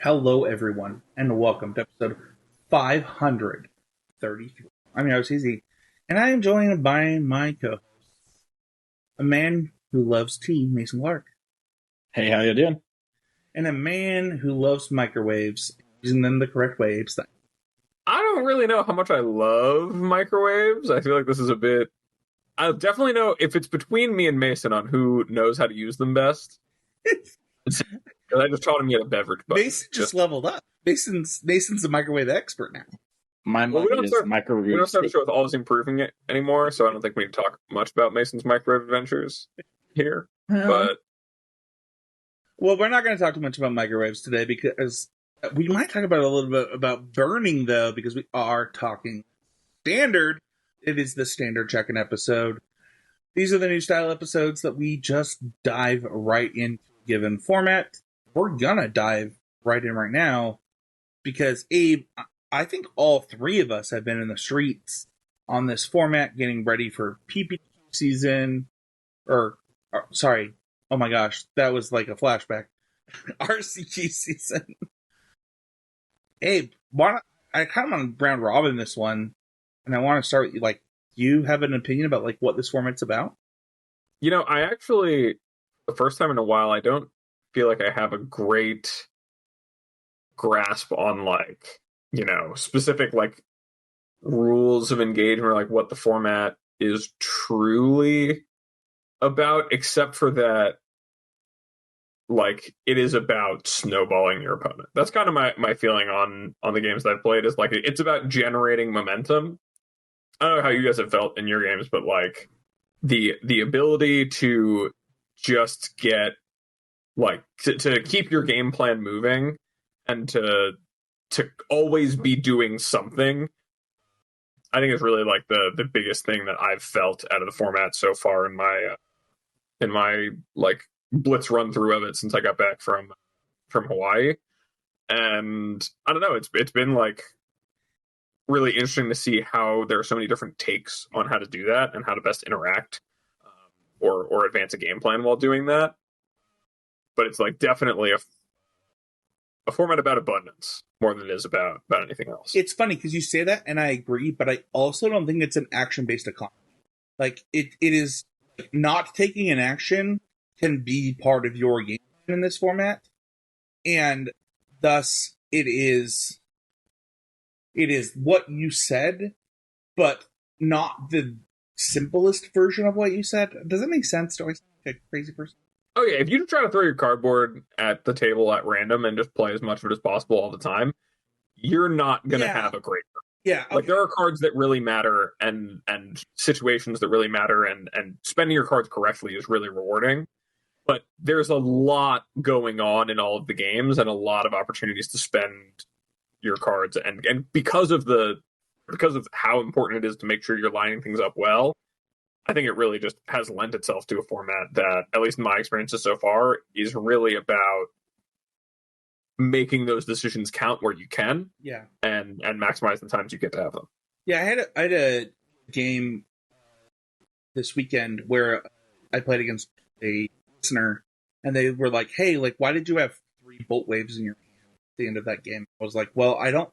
Hello, everyone, and welcome to episode 533. I'm your host, Easy, and I am joined by my co-host, a man who loves tea, Mason Clark, Hey, how you doing? and a man who loves microwaves, using them the correct way, Abe Stein. I don't really know how much I love microwaves. I feel like this is a bit. I definitely know if it's between me and Mason on who knows how to use them best. Because I just taught him to get a beverage button. Mason just leveled up. Mason's a microwave expert now. My Well, mug is we don't microwave start the show with always improving it anymore, so I don't think we need to talk much about Mason's microwave adventures here. But Well, we're not going to talk too much about microwaves today because we might talk about a little bit about burning, though, because we are talking standard. It is the standard check-in episode. These are the new style episodes that we just dive right into a given format. We're gonna dive right in right now because Abe, I think all three of us have been in the streets on this format getting ready for PPQ season, sorry, oh my gosh, that was like a flashback. RCG season. Abe, why not, I kind of want to round robin this one, and I want to start with you. Like, you have an opinion about like what this format's about? I actually, the first time in a while, I don't feel like I have a great grasp on specific rules of engagement or like what the format is truly about, except for that it is about snowballing your opponent. That's kind of my feeling on the games that I've played, is like it's about generating momentum. I don't know how you guys have felt in your games, but like the ability to just get to keep your game plan moving and to always be doing something, I think is really like the biggest thing that I've felt out of the format so far in my like blitz run through of it since I got back from Hawaii. And I don't know, it's been like really interesting to see how there are so many different takes on how to do that and how to best interact or advance a game plan while doing that. But it's like definitely a format about abundance more than it is about anything else. It's funny because you say that, and I agree, but I also don't think it's an action-based economy. Like, it is not taking an action can be part of your game in this format, and thus it is what you said, but not the simplest version of what you said. Does that make sense? Do I sound like a crazy person? Oh yeah, if you try to throw your cardboard at the table at random and just play as much of it as possible all the time, you're not gonna have a great time. Yeah, okay. Like there are cards that really matter and situations that really matter, and spending your cards correctly is really rewarding. But there's a lot going on in all of the games and a lot of opportunities to spend your cards, and because of how important it is to make sure you're lining things up well, I think it really just has lent itself to a format that, at least in my experiences so far, is really about making those decisions count where you can. Yeah. And maximize the times you get to have them. Yeah, I had a game this weekend where I played against a listener, and they were like, "Hey, like, why did you have 3 bolt waves in your hand at the end of that game?" I was like, "Well, I don't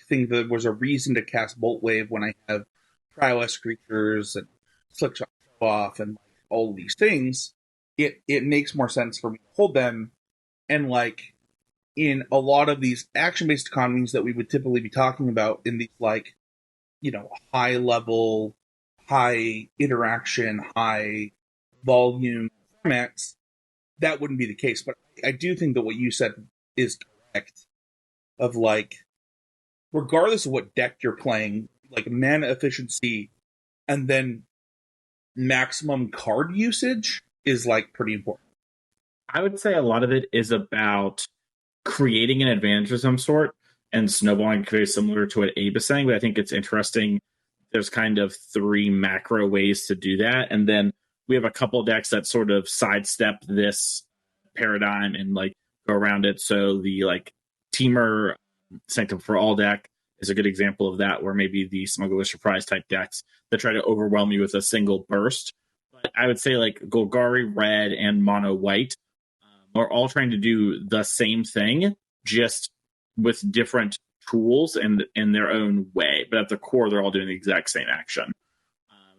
think there was a reason to cast bolt wave when I have prowess creatures and slick shot off and like all these things. It makes more sense for me to hold them, and like in a lot of these action-based economies that we would typically be talking about in these high level, high interaction, high volume formats, that wouldn't be the case. But I do think that what you said is correct, of like, regardless of what deck you're playing, like mana efficiency and then maximum card usage is like pretty important. I would say a lot of it is about creating an advantage of some sort, and snowballing very similar to what Abe is saying, but I think it's interesting. There's kind of 3 macro ways to do that, and then we have a couple decks that sort of sidestep this paradigm and like go around it. So the like Teamer Sanctum for All deck is a good example of that, where maybe the Smuggler's Surprise type decks that try to overwhelm you with a single burst. But I would say like Golgari Red and Mono White are all trying to do the same thing, just with different tools and in their own way. But at the core, they're all doing the exact same action.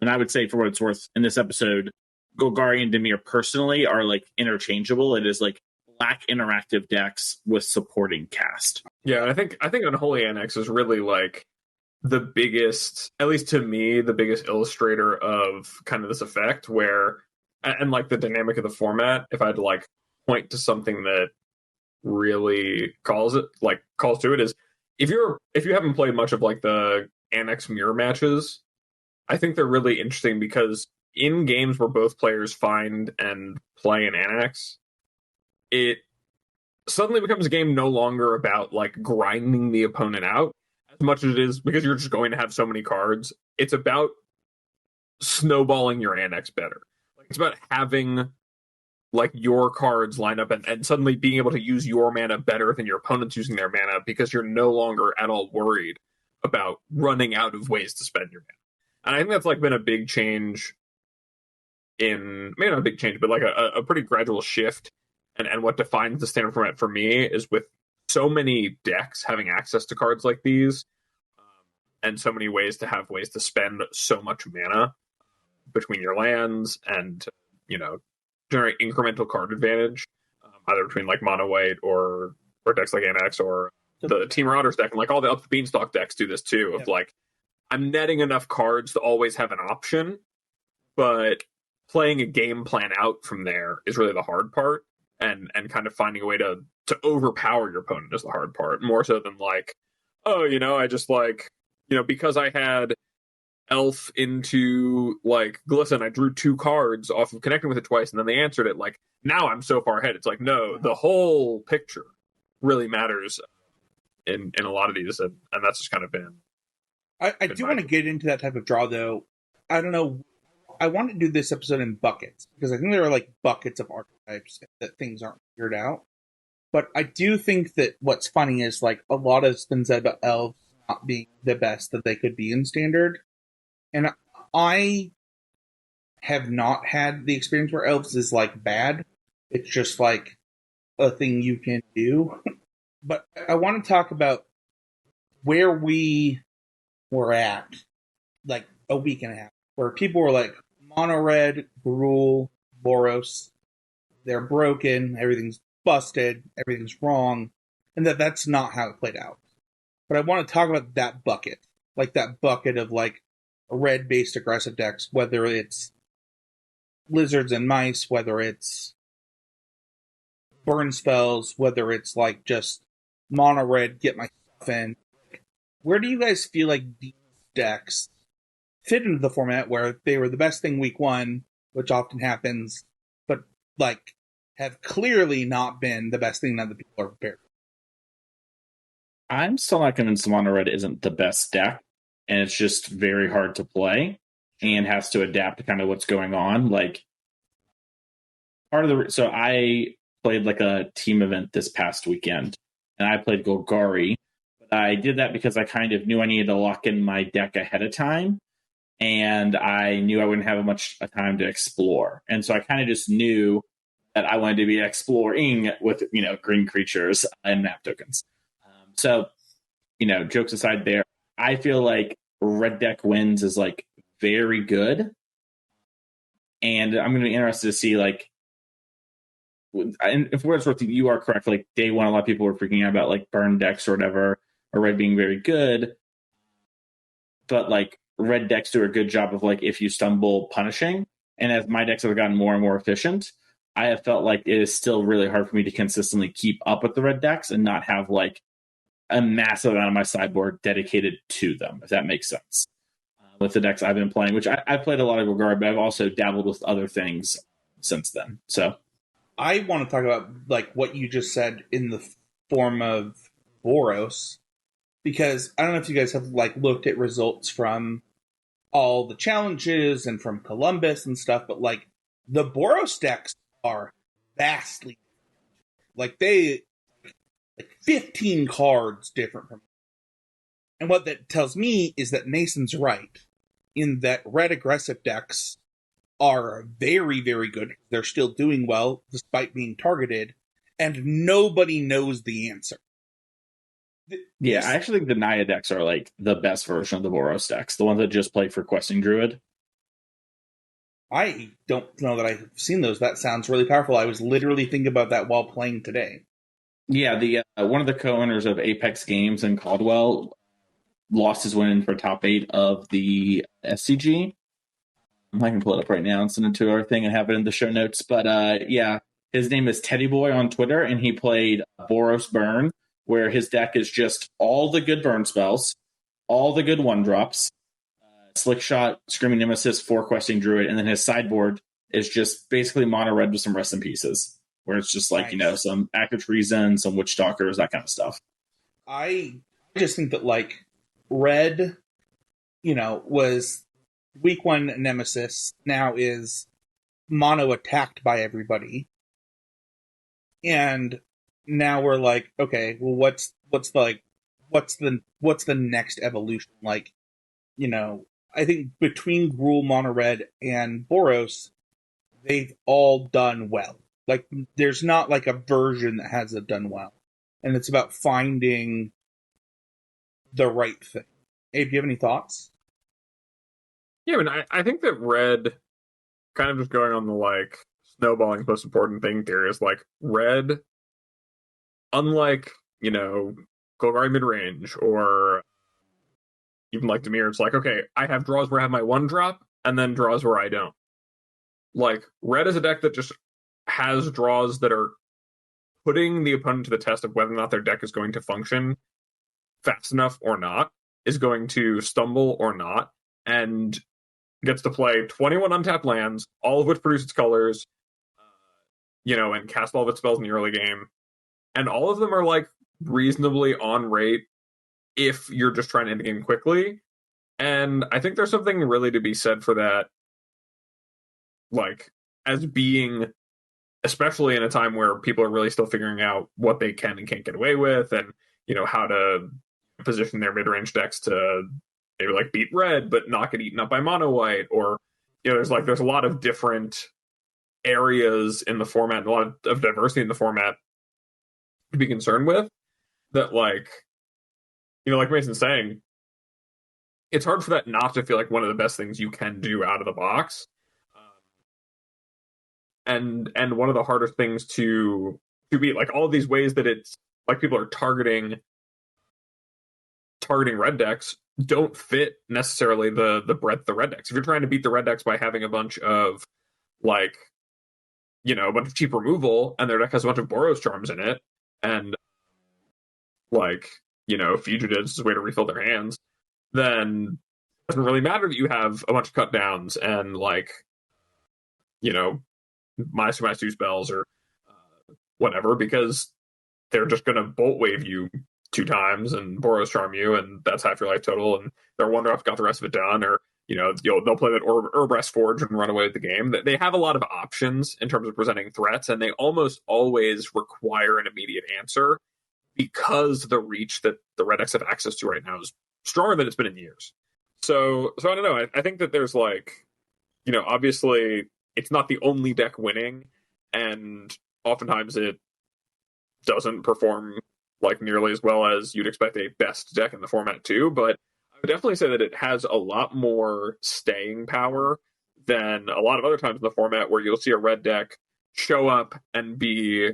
And I would say, for what it's worth, in this episode, Golgari and Dimir personally are like interchangeable. It is like black interactive decks with supporting cast. Yeah, I think Unholy Annex is really like the biggest, at least to me, the biggest illustrator of kind of this effect where, and like the dynamic of the format. If I had to like point to something that really calls to it, is if you haven't played much of like the Annex mirror matches, I think they're really interesting because in games where both players find and play an Annex, it suddenly becomes a game no longer about like grinding the opponent out as much as it is because you're just going to have so many cards. It's about snowballing your Annex better. Like, it's about having like your cards line up and suddenly being able to use your mana better than your opponent's using their mana because you're no longer at all worried about running out of ways to spend your mana. And I think that's like been a big change maybe not a big change, but like a pretty gradual shift. And what defines the standard format for me is with so many decks having access to cards like these, and so many ways to spend so much mana between your lands and, generate incremental card advantage, either between like mono white or decks like Annex or the Team Marauders deck, and like all the Up the Beanstalk decks do this too, of like, I'm netting enough cards to always have an option, but playing a game plan out from there is really the hard part. And kind of finding a way to overpower your opponent is the hard part, more so than like, I just like, because I had Elf into like Glisten, I drew 2 cards off of connecting with it twice, and then they answered it. Like, now I'm so far ahead. It's like, no, the whole picture really matters in a lot of these, and that's just kind of been. I do want to get into that type of draw, though. I don't know. I want to do this episode in buckets, because I think there are like buckets of archetypes that things aren't figured out. But I do think that what's funny is like a lot has been said about elves not being the best that they could be in standard. And I have not had the experience where elves is like bad. It's just like a thing you can do. But I want to talk about where we were at like a week and a half, where people were like, Mono Red, Gruul, Boros, they're broken, everything's busted, everything's wrong, and that's not how it played out. But I want to talk about that bucket, like that bucket of like red-based aggressive decks, whether it's lizards and mice, whether it's burn spells, whether it's like just mono red, get my stuff in. Where do you guys feel like these decks fit into the format where they were the best thing week 1, which often happens, but like have clearly not been the best thing that the people are prepared for? I'm still not convinced Mono Red isn't the best deck, and it's just very hard to play and has to adapt to kind of what's going on. Like, so I played like a team event this past weekend, and I played Golgari. But I did that because I kind of knew I needed to lock in my deck ahead of time, and I knew I wouldn't have much time to explore. And so I kind of just knew that I wanted to be exploring with, green creatures and map tokens. So, jokes aside there, I feel like red deck wins is like very good. And I'm going to be interested to see like, and if what it's worth, you are correct. Like day 1, a lot of people were freaking out about like burn decks or whatever, or red being very good. But like red decks do a good job of like, if you stumble, punishing. And as my decks have gotten more and more efficient, I have felt like it is still really hard for me to consistently keep up with the red decks and not have like a massive amount of my sideboard dedicated to them, if that makes sense. With the decks I've been playing, which I played a lot of Golgari, but I've also dabbled with other things since then. So I want to talk about like what you just said in the form of Boros, because I don't know if you guys have like looked at results from all the challenges and from Columbus and stuff, but like the Boros decks are vastly like 15 cards different from. And what that tells me is that Nason's right in that red aggressive decks are very, very good. They're still doing well despite being targeted, and nobody knows the answer. Yeah, I actually think the Naya decks are like the best version of the Boros decks, the ones that just play for Questing Druid. I don't know that I've seen those. That sounds really powerful. I was literally thinking about that while playing today. Yeah, the one of the co-owners of Apex Games in Caldwell lost his win for top 8 of the SCG. I can pull it up right now and send it to our thing and have it in the show notes. But yeah, his name is Teddy Boy on Twitter, and he played Boros Burn, where his deck is just all the good burn spells, all the good one drops, Slick Shot, Screaming Nemesis, 4 Questing Druid, and then his sideboard is just basically mono red with some rest in pieces, where it's just like, Nice. some Active Treason, some Witch Stalkers, that kind of stuff. I just think that like red, was week 1 Nemesis, now is mono attacked by everybody. And now we're like, okay, well what's the next evolution? Like, I think between Gruul, Mono Red, and Boros, they've all done well. Like, there's not like a version that hasn't done well. And it's about finding the right thing. Abe, do you have any thoughts? Yeah, I mean, I think that red, kind of just going on the like snowballing most important thing theory, is like red, unlike Golgari mid range or even like Dimir, it's like, okay, I have draws where I have my 1 drop and then draws where I don't. Like, red is a deck that just has draws that are putting the opponent to the test of whether or not their deck is going to function fast enough or not, is going to stumble or not, and gets to play 21 untapped lands, all of which produce its colors, and cast all of its spells in the early game. And all of them are like reasonably on rate if you're just trying to end the game quickly. And I think there's something really to be said for that, like, as being, especially in a time where people are really still figuring out what they can and can't get away with, and how to position their mid-range decks to maybe like beat red but not get eaten up by mono white, or there's a lot of different areas in the format, a lot of diversity in the format to be concerned with, that like Mason's saying, it's hard for that not to feel like one of the best things you can do out of the box. And one of the hardest things to beat, like all of these ways that it's like people are targeting red decks don't fit necessarily the breadth of the red decks. If you're trying to beat the red decks by having a bunch of a bunch of cheap removal, and their deck has a bunch of Boros Charms in it, and Fugitives is a way to refill their hands, then it doesn't really matter that you have a bunch of cut downs and -2/-2 spells or whatever, because they're just going to bolt wave you 2 times and Boros Charm you, and that's half your life total, and their 1-drop got the rest of it done, or they'll play that Urbrest Forge and run away with the game. They have a lot of options in terms of presenting threats, and they almost always require an immediate answer, because the reach that the red decks have access to right now is stronger than it's been in years. So I don't know. I think that there's obviously it's not the only deck winning, and oftentimes it doesn't perform nearly as well as you'd expect a best deck in the format too, but I would definitely say that it has a lot more staying power than a lot of other times in the format, where you'll see a red deck show up and be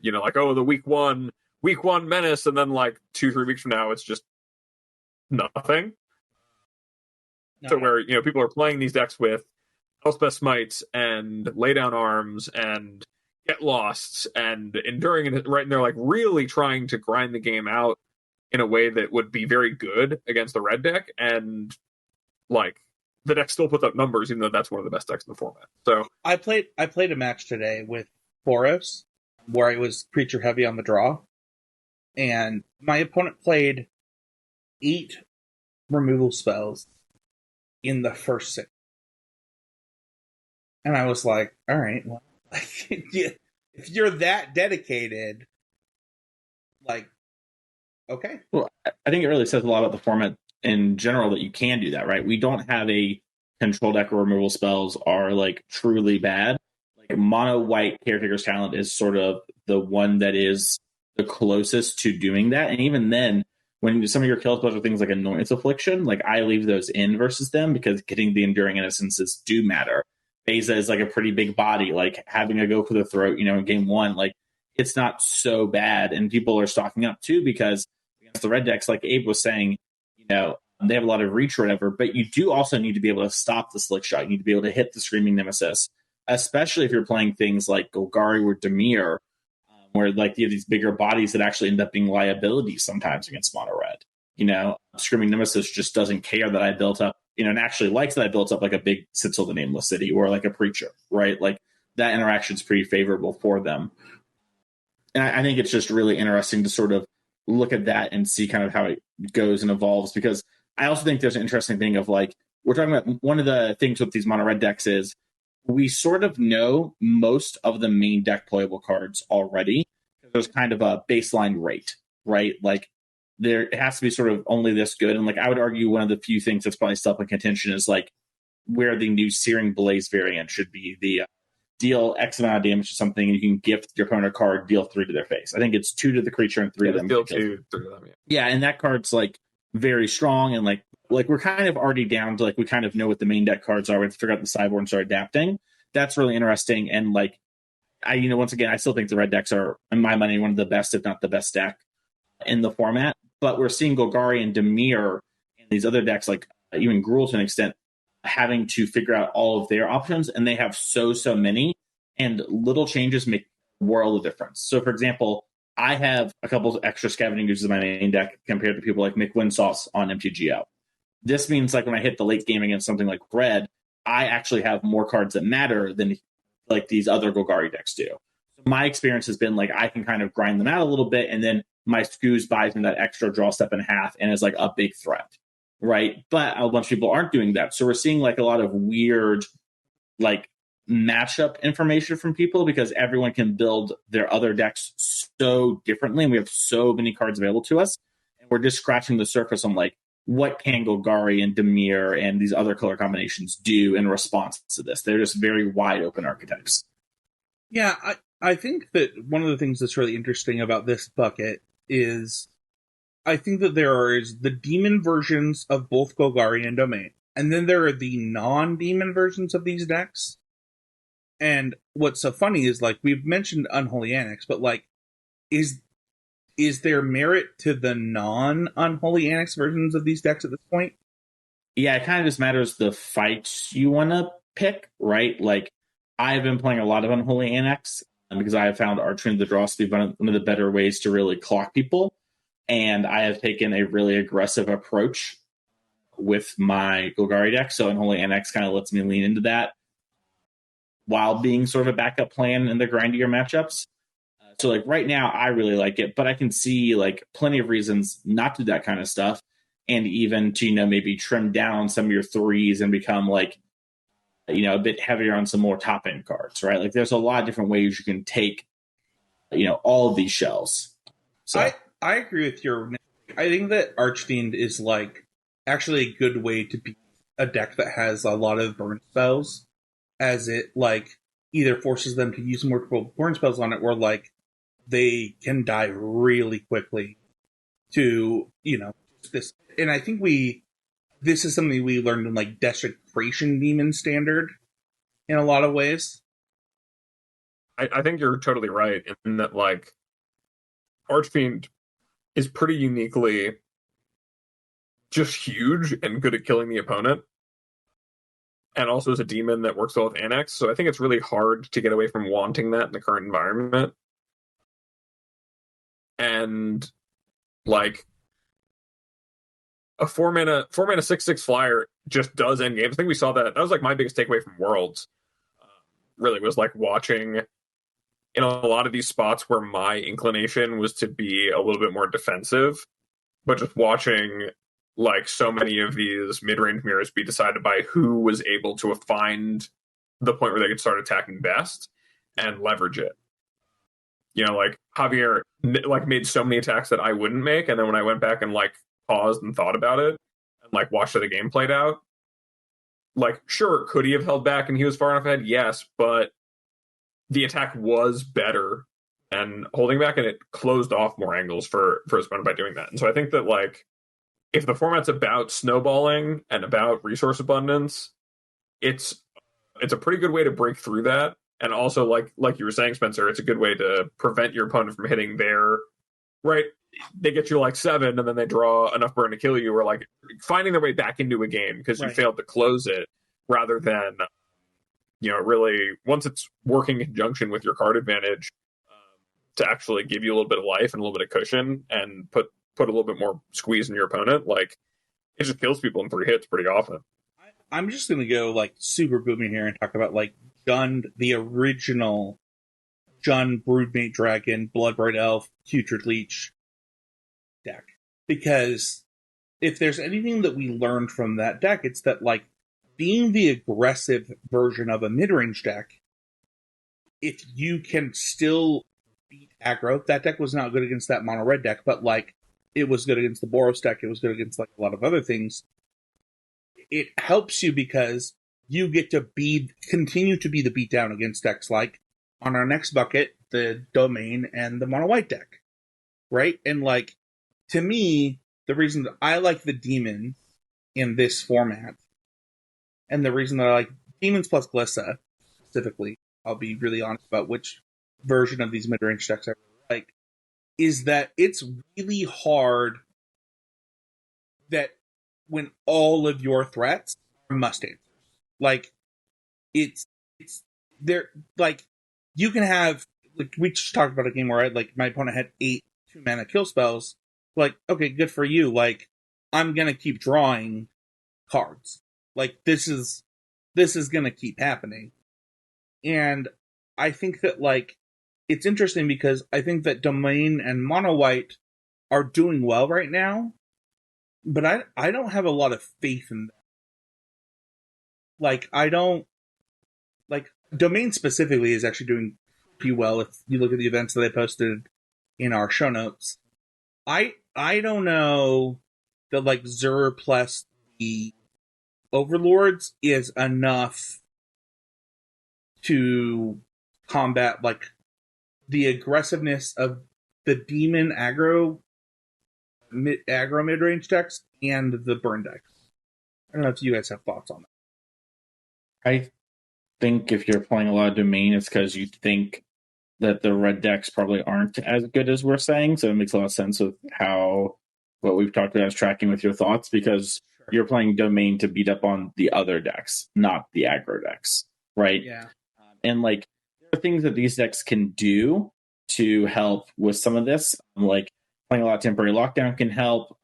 the week one menace, and then 2-3 weeks from now it's just nothing. No. So where people are playing these decks with Elspeth Smites and Lay Down Arms and Get Lost and Enduring, and right, and they're really trying to grind the game out in a way that would be very good against the red deck, and the deck still puts up numbers, even though that's one of the best decks in the format. So I played a match today with Boros where I was creature heavy on the draw, and my opponent played 8 removal spells in the first 6. And I was like, all right, well, if you're that dedicated, okay. Well, I think it really says a lot about the format in general that you can do that, right? We don't have a control deck where removal spells are truly bad. Mono white Caretaker's Talent is sort of the one that is the closest to doing that. And even then, when some of your kill spells are things like Annoyance Affliction, like I leave those in versus them because getting the Enduring Innocences do matter. Beza is like a pretty big body, like having a go for the throat, in game one, like it's not so bad. And people are stocking up too because against the red decks, like Abe was saying, they have a lot of reach or whatever, but you do also need to be able to stop the slick shot. You need to be able to hit the Screaming Nemesis, especially if you're playing things like Golgari or Dimir, where like you have these bigger bodies that actually end up being liabilities sometimes against mono red. Screaming Nemesis just doesn't care that I built up, and actually likes that I built up like a big Sitzel the Nameless City or like a Preacher, right? Like that interaction is pretty favorable for them. And I think it's just really interesting to sort of look at that and see kind of how it goes and evolves, because I also think there's an interesting thing of like, we're talking about one of the things with these mono red decks is we sort of know most of the main deck playable cards already. There's kind of a baseline rate, right? Like it has to be sort of only this good. And like I would argue one of the few things that's probably still up in contention is like where the new Searing Blaze variant should be. The deal X amount of damage to something and you can gift your opponent a card, deal 3 to their face. I think it's 2 to the creature and 3 to them. Deal 2, 3 to them, yeah, and that card's like very strong, and like we're kind of already down to like we kind of know what the main deck cards are. We have to figure out the sideboard and start adapting. That's really interesting. And like once again, I still think the red decks are, in my money, one of the best, if not the best deck in the format. But we're seeing Golgari and Dimir and these other decks, like even Gruul to an extent, having to figure out all of their options, and they have so many, and little changes make a world of difference. So for example, I have a couple of extra Scavenging Ooze in my main deck compared to people like Mick Winsauce on MTGO. This means like when I hit the late game against something like red, I actually have more cards that matter than like these other Golgari decks do. So my experience has been like I can kind of grind them out a little bit, and then my Scooze buys me that extra draw step and a half and is like a big threat, right? But a bunch of people aren't doing that. So we're seeing like a lot of weird like matchup information from people because everyone can build their other decks so differently, and we have so many cards available to us, and we're just scratching the surface on like what can Golgari and Dimir and these other color combinations do in response to this. They're just very wide open archetypes. Yeah, I think that one of the things that's really interesting about this bucket is I think that there is the demon versions of both Golgari and Domain, and then there are the non-demon versions of these decks. And what's so funny is, like, we've mentioned Unholy Annex, but, like, is there merit to the non-Unholy Annex versions of these decks at this point? Yeah, it kind of just matters the fights you want to pick, right? Like, I've been playing a lot of Unholy Annex because I have found Archery into the Dross to be one of the better ways to really clock people. And I have taken a really aggressive approach with my Golgari deck. So Unholy Annex kind of lets me lean into that while being sort of a backup plan in the grindier matchups. So like right now, I really like it, but I can see like plenty of reasons not to do that kind of stuff. And even to, maybe trim down some of your threes and become like, a bit heavier on some more top end cards, right? Like there's a lot of different ways you can take, all of these shells. So I agree with your. I think that Archfiend is like actually a good way to be a deck that has a lot of burn spells, as it like either forces them to use more burn spells on it, or like they can die really quickly to this. And I think this is something we learned in like Desecration Demon Standard in a lot of ways. I think you're totally right in that like Archfiend is pretty uniquely just huge and good at killing the opponent, and also is a demon that works well with Annex. So I think it's really hard to get away from wanting that in the current environment. And like a 4-mana 6/6 flyer just does end games. I think we saw that. That was like my biggest takeaway from Worlds. Really was like watching in a lot of these spots where my inclination was to be a little bit more defensive, but just watching like so many of these mid-range mirrors be decided by who was able to find the point where they could start attacking best and leverage it. Like Javier like made so many attacks that I wouldn't make, and then when I went back and like paused and thought about it and like watched how the game played out, like sure, could he have held back and he was far enough ahead? Yes, but the attack was better and holding back, and it closed off more angles for his opponent by doing that. And so I think that like if the format's about snowballing and about resource abundance, it's a pretty good way to break through that. And also like you were saying, Spencer, it's a good way to prevent your opponent from hitting their right. They get you like 7 and then they draw enough burn to kill you, or like finding their way back into a game because you failed to close it, rather than really once it's working in conjunction with your card advantage, to actually give you a little bit of life and a little bit of cushion and put a little bit more squeeze in your opponent. Like it just kills people in 3 hits pretty often. I'm just gonna go like super booming here and talk about like the original Jund Broodmate Dragon, Bloodbright Elf, Putrid Leech deck. Because if there's anything that we learned from that deck, it's that like being the aggressive version of a mid-range deck, if you can still beat aggro, that deck was not good against that mono red deck, but like it was good against the Boros deck, it was good against like a lot of other things. It helps you because you get to continue to be the beatdown against decks like on our next bucket, the Domain and the mono white deck. Right? And like to me, the reason that I like the demons in this format, and the reason that I like demons plus Glissa specifically, I'll be really honest about which version of these mid-range decks I really like, is that it's really hard that when all of your threats are must answers. Like, it's there, like, you can have, like, we just talked about a game where my opponent had 8 2-mana kill spells. Like, okay, good for you. Like, I'm gonna keep drawing cards. Like, this is gonna keep happening. And I think that, like, it's interesting because I think that Domain and Mono White are doing well right now, but I don't have a lot of faith in them. Like, Domain specifically is actually doing pretty well if you look at the events that I posted in our show notes. I don't know that, like, Zur plus the Overlords is enough to combat, like, the aggressiveness of the demon aggro mid-range decks and the burn decks. I don't know if you guys have thoughts on that. I think if you're playing a lot of Domain, it's because you think that the red decks probably aren't as good as we're saying. So it makes a lot of sense with what we've talked about is tracking with your thoughts, because you're playing Domain to beat up on the other decks, not the aggro decks, right? Yeah. And like there are things that these decks can do to help with some of this. Like playing a lot of Temporary Lockdown can help.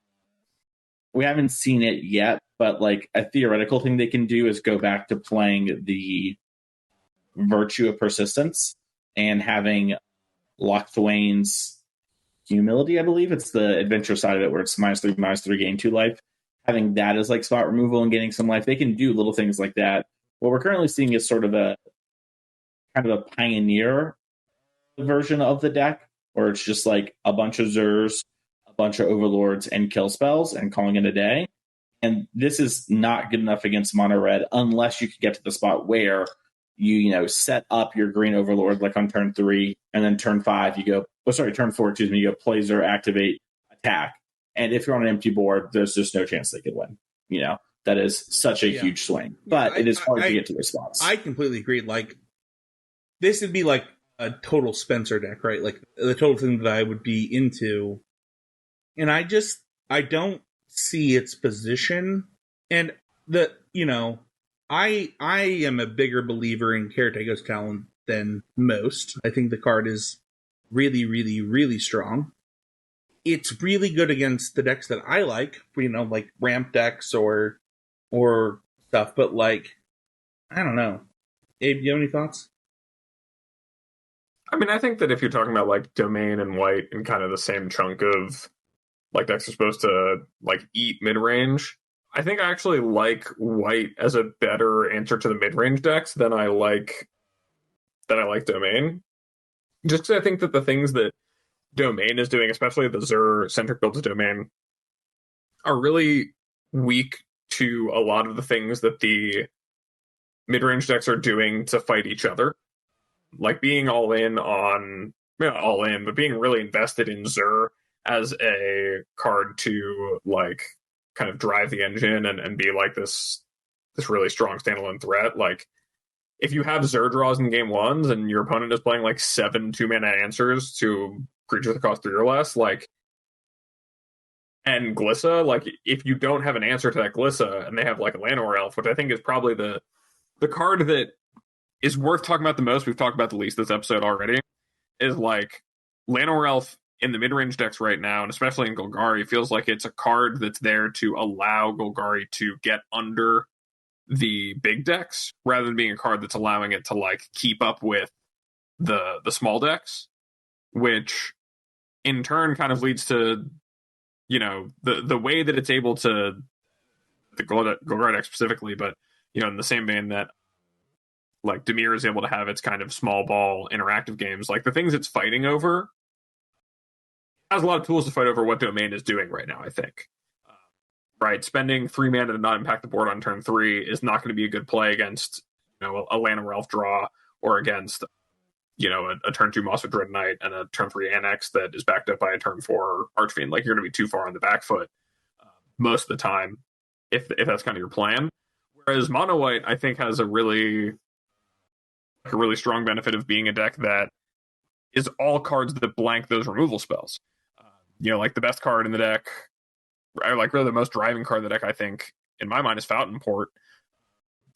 We haven't seen it yet, but like a theoretical thing they can do is go back to playing the Virtue of Persistence and having Locthwain's Humility, I believe. It's the adventure side of it where it's -3/-3, gain 2 life. Having that as like spot removal and getting some life. They can do little things like that. What we're currently seeing is sort of a kind of a pioneer version of the deck, where it's just like a bunch of Zurs, a bunch of Overlords, and kill spells and calling it a day. And this is not good enough against mono red unless you can get to the spot where you set up your green Overlord like on turn 3, and then turn 5 turn 4, you go play Zur, activate, attack. And if you're on an empty board, there's just no chance they could win. That is such a huge swing. But it is hard to get to those spots. I completely agree. Like, this would be like a total Spencer deck, right? Like the total thing that I would be into. And I don't see its position. And I am a bigger believer in Karatego's Talon than most. I think the card is really, really, really strong. It's really good against the decks that I like, like ramp decks or stuff, but like, I don't know. Abe, you have any thoughts? I mean, I think that if you're talking about like Domain and White and kind of the same chunk of like decks are supposed to like eat mid-range, I think I actually like White as a better answer to the mid-range decks than I like Domain. Just because I think that the things that Domain is doing, especially the Zur-centric build to Domain, are really weak to a lot of the things that the mid-range decks are doing to fight each other. Like being all in on all in, but being really invested in Xur as a card to like kind of drive the engine and be like this really strong standalone threat. Like if you have Xur draws in game ones and your opponent is playing like 7 2-mana answers to creatures that cost 3 or less, like, and Glissa, like if you don't have an answer to that Glissa and they have like a Llanowar Elf, which I think is probably the card that is worth talking about the most, we've talked about the least this episode already, is like Llanowar Elf in the mid-range decks right now, and especially in Golgari, feels like it's a card that's there to allow Golgari to get under the big decks rather than being a card that's allowing it to like keep up with the small decks, which in turn kind of leads to, you know, the way that it's able to, the Golgari deck specifically, but you know, in the same vein that like Dimir is able to have its kind of small ball interactive games, like the things it's fighting over has a lot of tools to fight over what Domain is doing right now, I think. Right, spending 3 mana to not impact the board on turn 3 is not going to be a good play against, you know, a Llanowar Elf draw, or against, you know, a turn 2 Mosswood Dread Knight and a turn 3 Annex that is backed up by a turn 4 Archfiend. Like, you're going to be too far on the back foot most of the time if that's kind of your plan. Whereas Mono White, I think, has a really strong benefit of being a deck that is all cards that blank those removal spells. You know, like the best card in the deck, or like really the most driving card in the deck, I think, in my mind, is Fountain Port,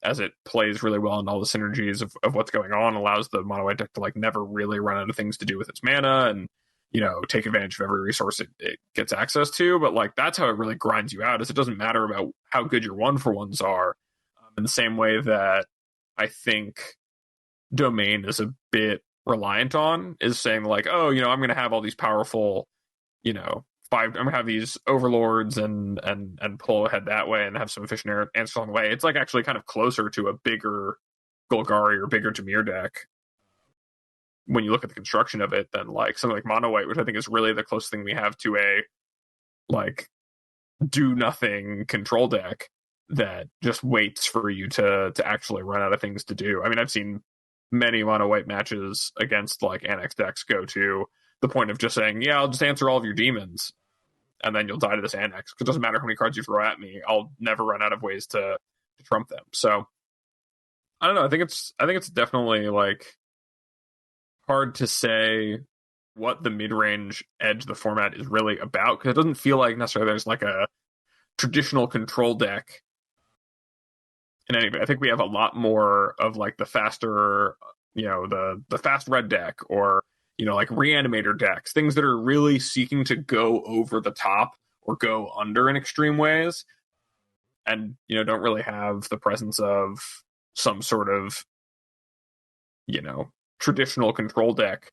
as it plays really well in all the synergies of what's going on, allows the mono white deck to like never really run out of things to do with its mana, and, you know, take advantage of every resource it gets access to. But like that's how it really grinds you out, is it doesn't matter about how good your 1-for-1s are, in the same way that I think Domain is a bit reliant on, is saying like, oh, you know, I'm going to have all these powerful, you know, I'm gonna have these overlords and pull ahead that way and have some efficient answers along the way. It's like actually kind of closer to a bigger Golgari or bigger Dimir deck when you look at the construction of it than like something like Mono White, which I think is really the closest thing we have to a like do nothing control deck that just waits for you to actually run out of things to do. I mean, I've seen many Mono White matches against like Annex decks go to the point of just saying, yeah, I'll just answer all of your demons, and then you'll die to this Annex. It doesn't matter how many cards you throw at me, I'll never run out of ways to trump them. So I don't know. I think it's definitely like hard to say what the mid-range edge of the format is really about, because it doesn't feel like necessarily there's like a traditional control deck in any way. I think we have a lot more of like the faster, you know, the fast red deck, or, you know, like reanimator decks, things that are really seeking to go over the top or go under in extreme ways, and, you know, don't really have the presence of some sort of, you know, traditional control deck.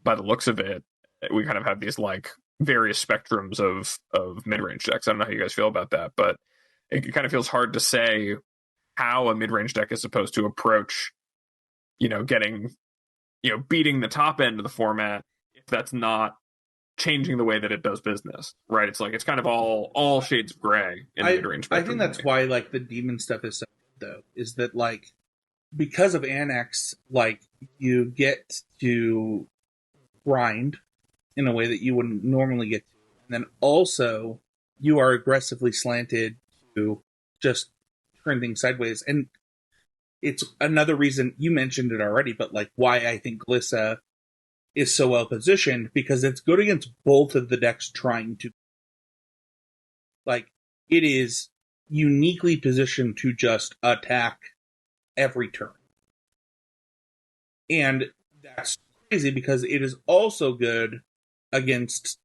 By the looks of it, we kind of have these like various spectrums of mid-range decks. I don't know how you guys feel about that, but it kind of feels hard to say how a mid-range deck is supposed to approach, you know, getting, you know, beating the top end of the format if that's not changing the way that it does business, right? It's like it's kind of all shades of gray in the mid-range spectrum. I think that's why like the demon stuff is so good, though, is that like because of Annex, like you get to grind in a way that you wouldn't normally get to, and then also you are aggressively slanted to just turn things sideways. And it's another reason, you mentioned it already, but like why I think Glissa is so well positioned, because it's good against both of the decks trying to, like, it is uniquely positioned to just attack every turn. And that's crazy because it is also good against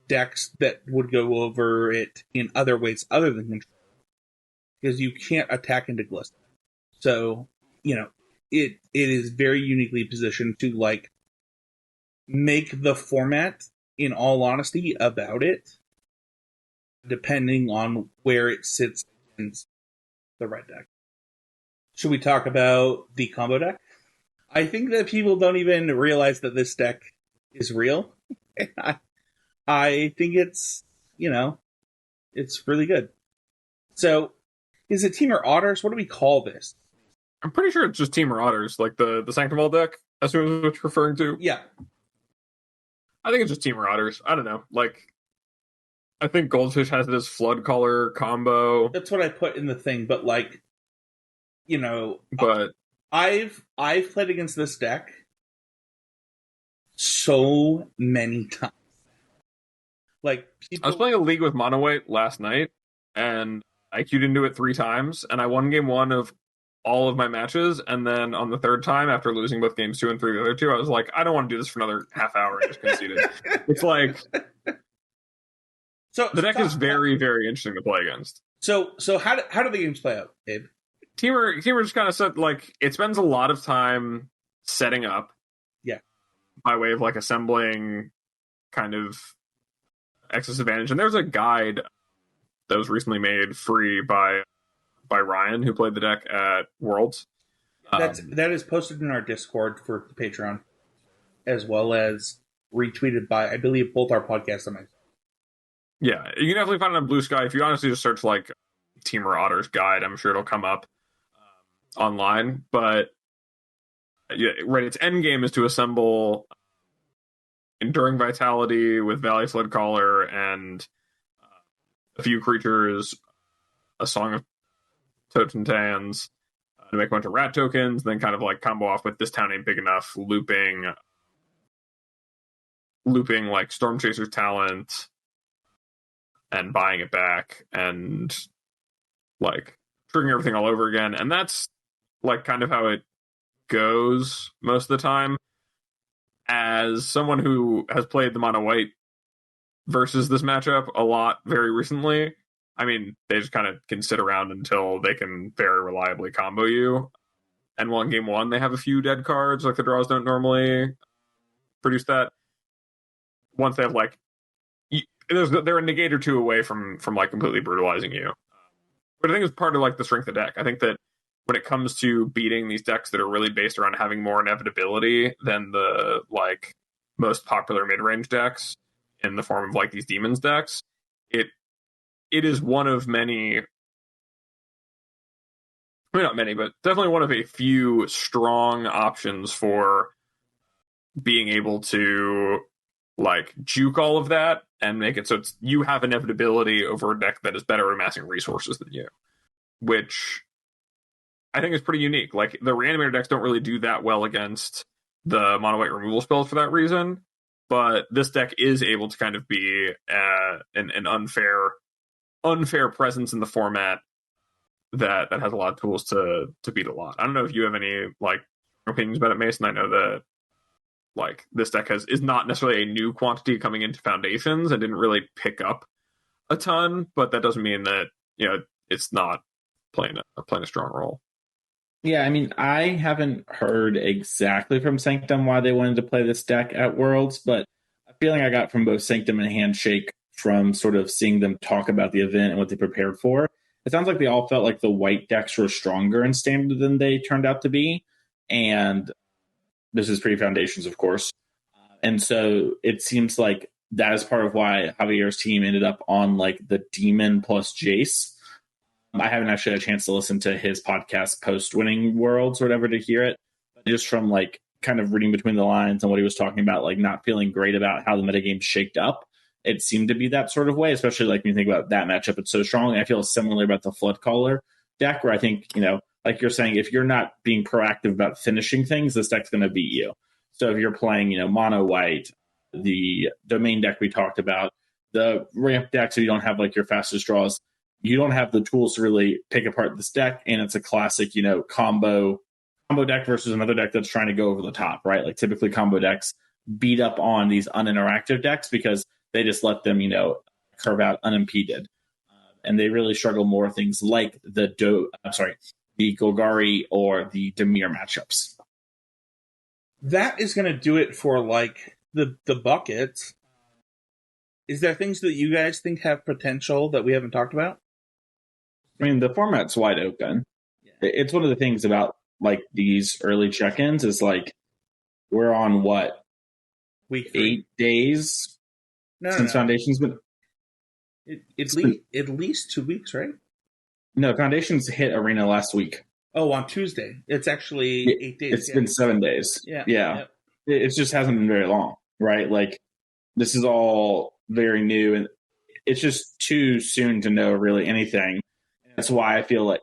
decks that would go over it in other ways other than control, because you can't attack into Glissa. So, you know, it is very uniquely positioned to like make the format, in all honesty, about it, depending on where it sits against the red deck. Should we talk about the combo deck? I think that people don't even realize that this deck is real. I think it's, you know, it's really good. So, is it Temur Otters? What do we call this? I'm pretty sure it's just Temur Otters, like the Sanctum Vault deck, as soon as what you're referring to. Yeah. I think it's just Team Marauders. I don't know. Like, I think Goldfish has this Flood Color combo, That's what I put in the thing, but like, you know, but I've played against this deck so many times. Like people, I was playing a league with Mono White last night, and I queued into it 3 times, and I won game 1 of all of my matches, and then on the third time, after losing both games 2 and 3 the other 2, I was like, I don't want to do this for another half hour, and just conceded. It's like, so the deck is very, very interesting to play against. So how do the games play out, Abe? Teamer just kind of said, like, it spends a lot of time setting up. Yeah. By way of, like, assembling kind of excess advantage. And there's a guide that was recently made free by Ryan, who played the deck at Worlds. That is posted in our Discord for the Patreon, as well as retweeted by, I believe, both our podcasts and myself. Yeah, you can definitely find it on Blue Sky. If you honestly just search, like, Team Marauders guide, I'm sure it'll come up online. But, yeah, right, its end game is to assemble Enduring Vitality with Valley Flood Caller and a few creatures, a Song of Totentans, to make a bunch of rat tokens, then kind of like combo off with This Town Ain't Big Enough, looping like Storm Chaser's talent and buying it back and like triggering everything all over again. And that's like kind of how it goes most of the time. As someone who has played the Mono White versus this matchup a lot very recently, I mean, they just kind of can sit around until they can very reliably combo you. And while in game 1, they have a few dead cards, like the draws don't normally produce that. Once they have, like, they're a negate or 2 away from like completely brutalizing you. But I think it's part of like the strength of the deck. I think that when it comes to beating these decks that are really based around having more inevitability than the like most popular mid-range decks in the form of like these demons decks, it is one of many, I mean, not many, but definitely one of a few strong options for being able to like juke all of that and make it so you have inevitability over a deck that is better at amassing resources than you, which I think is pretty unique. Like, the Reanimator decks don't really do that well against the Mono White removal spells for that reason, but this deck is able to kind of be an unfair presence in the format that has a lot of tools to beat a lot. I don't know if you have any like opinions about it, Mason. I know that like this deck is not necessarily a new quantity coming into Foundations and didn't really pick up a ton, but that doesn't mean that, you know, it's not playing a strong role. Yeah, I mean, I haven't heard exactly from Sanctum why they wanted to play this deck at Worlds, but a feeling I got from both Sanctum and Handshake from sort of seeing them talk about the event and what they prepared for, it sounds like they all felt like the white decks were stronger in Standard than they turned out to be. And this is pre-Foundations, of course. And so it seems like that is part of why Javier's team ended up on like the Demon plus Jace. I haven't actually had a chance to listen to his podcast post-winning Worlds or whatever to hear it. But just from like kind of reading between the lines and what he was talking about, like not feeling great about how the metagame shaked up, it seemed to be that sort of way, especially like when you think about that matchup. It's so strong. And I feel similar about the Flood Caller deck, where I think, you know, like you're saying, if you're not being proactive about finishing things, this deck's going to beat you. So if you're playing, you know, Mono White, the domain deck we talked about, the ramp deck, so you don't have like your fastest draws, you don't have the tools to really pick apart this deck, and it's a classic, you know, combo deck versus another deck that's trying to go over the top, right? Like typically combo decks beat up on these uninteractive decks because they just let them, you know, curve out unimpeded. And they really struggle more with things like the Golgari or the Dimir matchups. That is going to do it for like the buckets. Is there things that you guys think have potential that we haven't talked about? I mean, the format's wide open. It's one of the things about like these early check-ins is like we're on what, week 8 days since Foundation's been. At least 2 weeks, right? No, Foundations hit Arena last week. Oh, on Tuesday. It's actually 8 days. It's been 7 days. Yeah. It just hasn't been very long, right? Like this is all very new, and it's just too soon to know really anything. That's why I feel like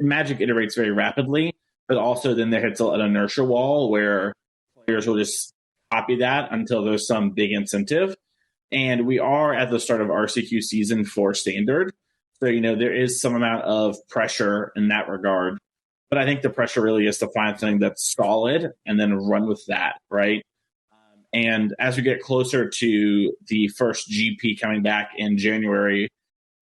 Magic iterates very rapidly, but also then there hits an inertia wall where players will just copy that until there's some big incentive. And we are at the start of RCQ season for Standard. So, there is some amount of pressure in that regard. But I think the pressure really is to find something that's solid and then run with that, right? And as we get closer to the first GP coming back in January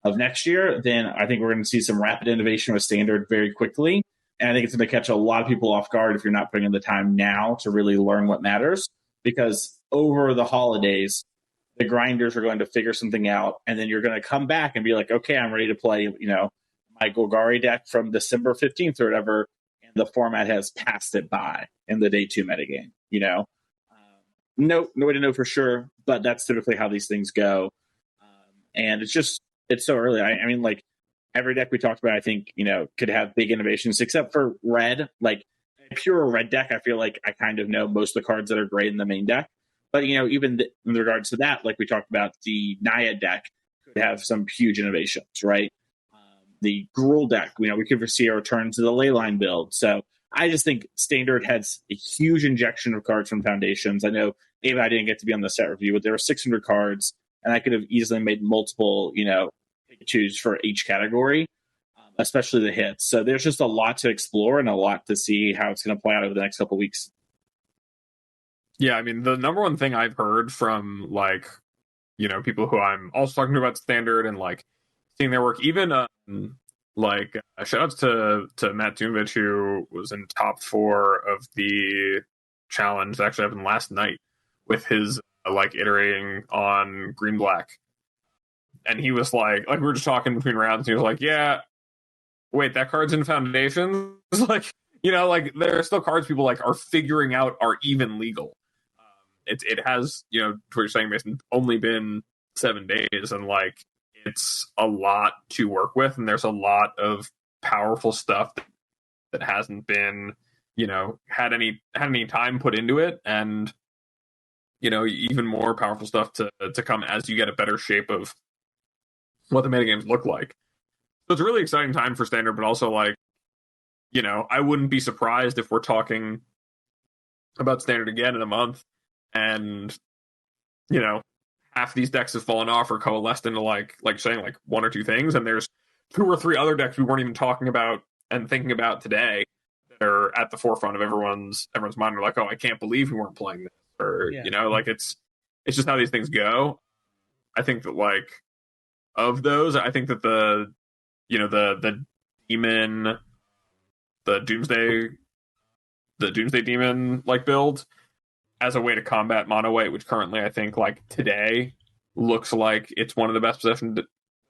of next year, then I think we're going to see some rapid innovation with Standard very quickly. And I think it's going to catch a lot of people off guard if you're not putting in the time now to really learn what matters. Because over the holidays, the grinders are going to figure something out, and then you're going to come back and be like, okay, I'm ready to play, my Golgari deck from December 15th or whatever, and the format has passed it by in the day 2 metagame, No way to know for sure, but that's typically how these things go. And it's so early. I mean, like, every deck we talked about, I think, could have big innovations, except for red. Like, a pure red deck, I feel like I kind of know most of the cards that are great in the main deck. But, even in regards to that, like we talked about, the Naya deck could have some huge innovations, right? The Gruul deck, we could foresee a return to the Leyline build. So I just think Standard has a huge injection of cards from Foundations. I know, Ava, I didn't get to be on the set review, but there were 600 cards, and I could have easily made multiple, choose for each category, especially the hits. So there's just a lot to explore and a lot to see how it's going to play out over the next couple of weeks. Yeah, I mean, the number one thing I've heard from, like, people who I'm also talking to about Standard and, like, seeing their work, even, shout outs to Matt Doombich, who was in top 4 of the challenge that actually happened last night with his, iterating on green-black. And he was like, we were just talking between rounds, and he was like, yeah, wait, that card's in Foundations? There are still cards people, are figuring out are even legal. It has, to what you're saying, Mason, only been 7 days, and, it's a lot to work with, and there's a lot of powerful stuff that hasn't been, had any time put into it, and, even more powerful stuff to come as you get a better shape of what the metagames look like. So it's a really exciting time for Standard, but also, I wouldn't be surprised if we're talking about Standard again in a month, and, half these decks have fallen off or coalesced into, saying, one or two things, and there's 2 or 3 other decks we weren't even talking about and thinking about today that are at the forefront of everyone's mind. They're like, oh, I can't believe we weren't playing this, or, it's just how these things go. I think that, of those, I think that the demon, the Doomsday Demon build as a way to combat mono white, which currently I think today looks like it's one of the best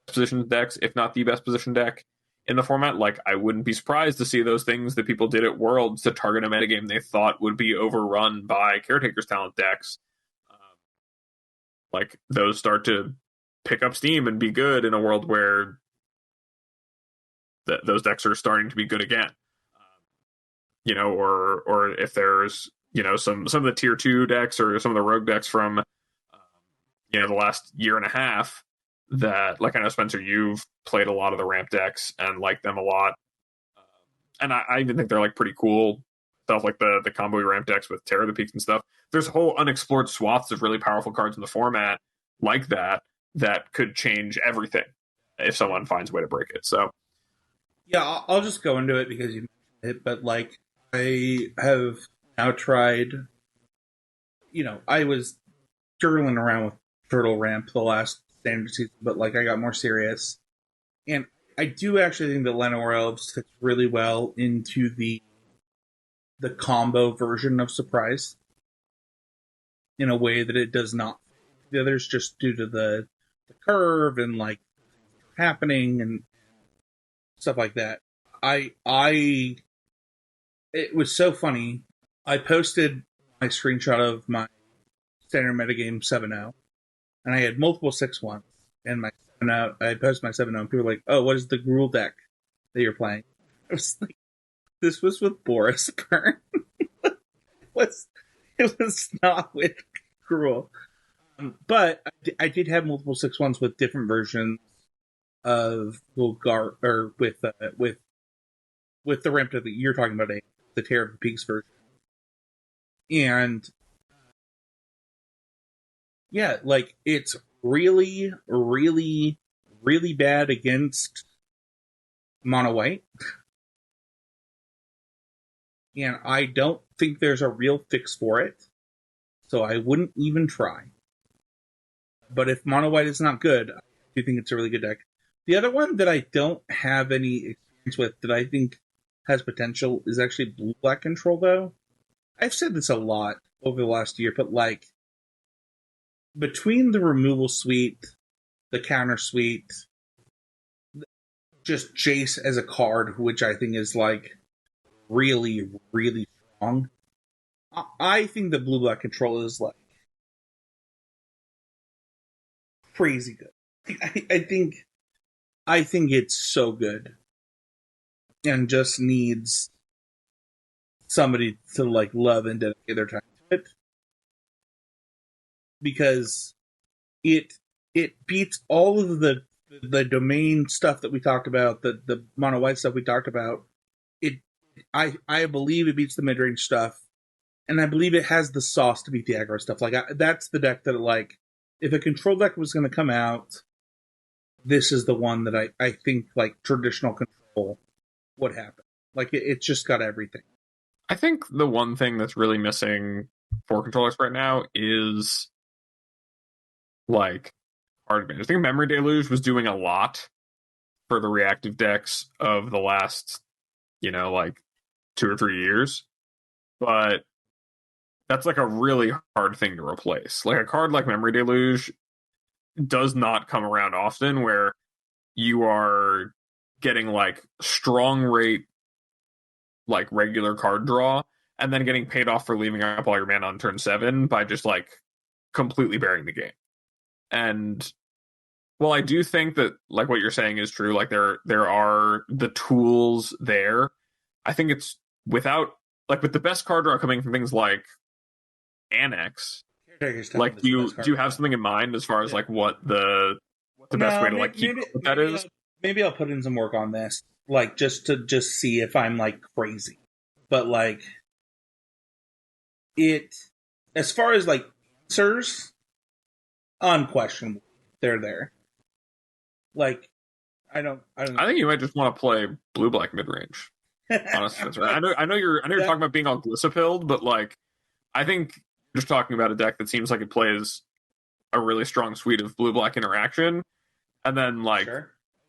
positioned decks, if not the best positioned deck in the format. I wouldn't be surprised to see those things that people did at Worlds to target a metagame they thought would be overrun by Caretaker's Talent decks. Those start to pick up steam and be good in a world where those decks are starting to be good again. Or if there's, some of the tier 2 decks or some of the rogue decks from, the last year and a half that, I know, Spencer, you've played a lot of the ramp decks and like them a lot. And I even think they're, pretty cool stuff, the combo ramp decks with Terror of the Peaks and stuff. There's whole unexplored swaths of really powerful cards in the format like that could change everything if someone finds a way to break it. So, yeah, I'll just go into it because you mentioned it, but I have now tried, I was turtling around with Turtle Ramp the last Standard season, but I got more serious. And I do actually think that Llanowar Elves fits really well into the combo version of Surprise in a way that it does not fit the others, just due to the curve and happening and stuff like that. It was so funny. I posted my screenshot of my Standard metagame 7-0, and I had multiple 6-1s, and my 7-0, I posted my 7-0, and people were like, oh, what is the Gruul deck that you're playing? I was like, this was with Boris Burn. It was not with Gruul. But I did have multiple 6-1s with different versions of Golgar, or with the ramp that you're talking about, the Terror of the Peaks version. And yeah, like it's really, really, really bad against mono white. And I don't think there's a real fix for it. So I wouldn't even try. But if mono white is not good, I do think it's a really good deck. The other one that I don't have any experience with that I think has potential is actually blue black control, though. I've said this a lot over the last year, but like between the removal suite, the counter suite, just Jace as a card, which I think is like really, really strong. I think the blue black control is like crazy good. I think it's so good, and just needs somebody to like love and dedicate their time to it, because it beats all of the domain stuff that we talked about, the mono white stuff we talked about. I believe it beats the mid range stuff, and I believe it has the sauce to beat the aggro stuff. Like that's the deck that like if a control deck was going to come out, this is the one that I think like traditional control would happen. Like it's just got everything. I think the one thing that's really missing for controllers right now is like card advantage. I think Memory Deluge was doing a lot for the reactive decks of the last, like 2 or 3 years. But that's like a really hard thing to replace. Like a card like Memory Deluge does not come around often, where you are getting like strong rate, like regular card draw, and then getting paid off for leaving up all your mana on turn 7 by just like completely burying the game. And well, I do think that like what you're saying is true. Like there are the tools there. I think it's without like with the best card draw coming from things like Annex. Like do you have something in mind as far as like what the best way to like keep up with that is? Maybe I'll put in some work on this, like just to see if I'm like crazy. But like it, as far as like answers, unquestionable, they're there. Like I think you might just want to play blue black mid range. Honestly, right. I know you're talking about being all glissapilled, but like I think just talking about a deck that seems like it plays a really strong suite of blue black interaction, and then like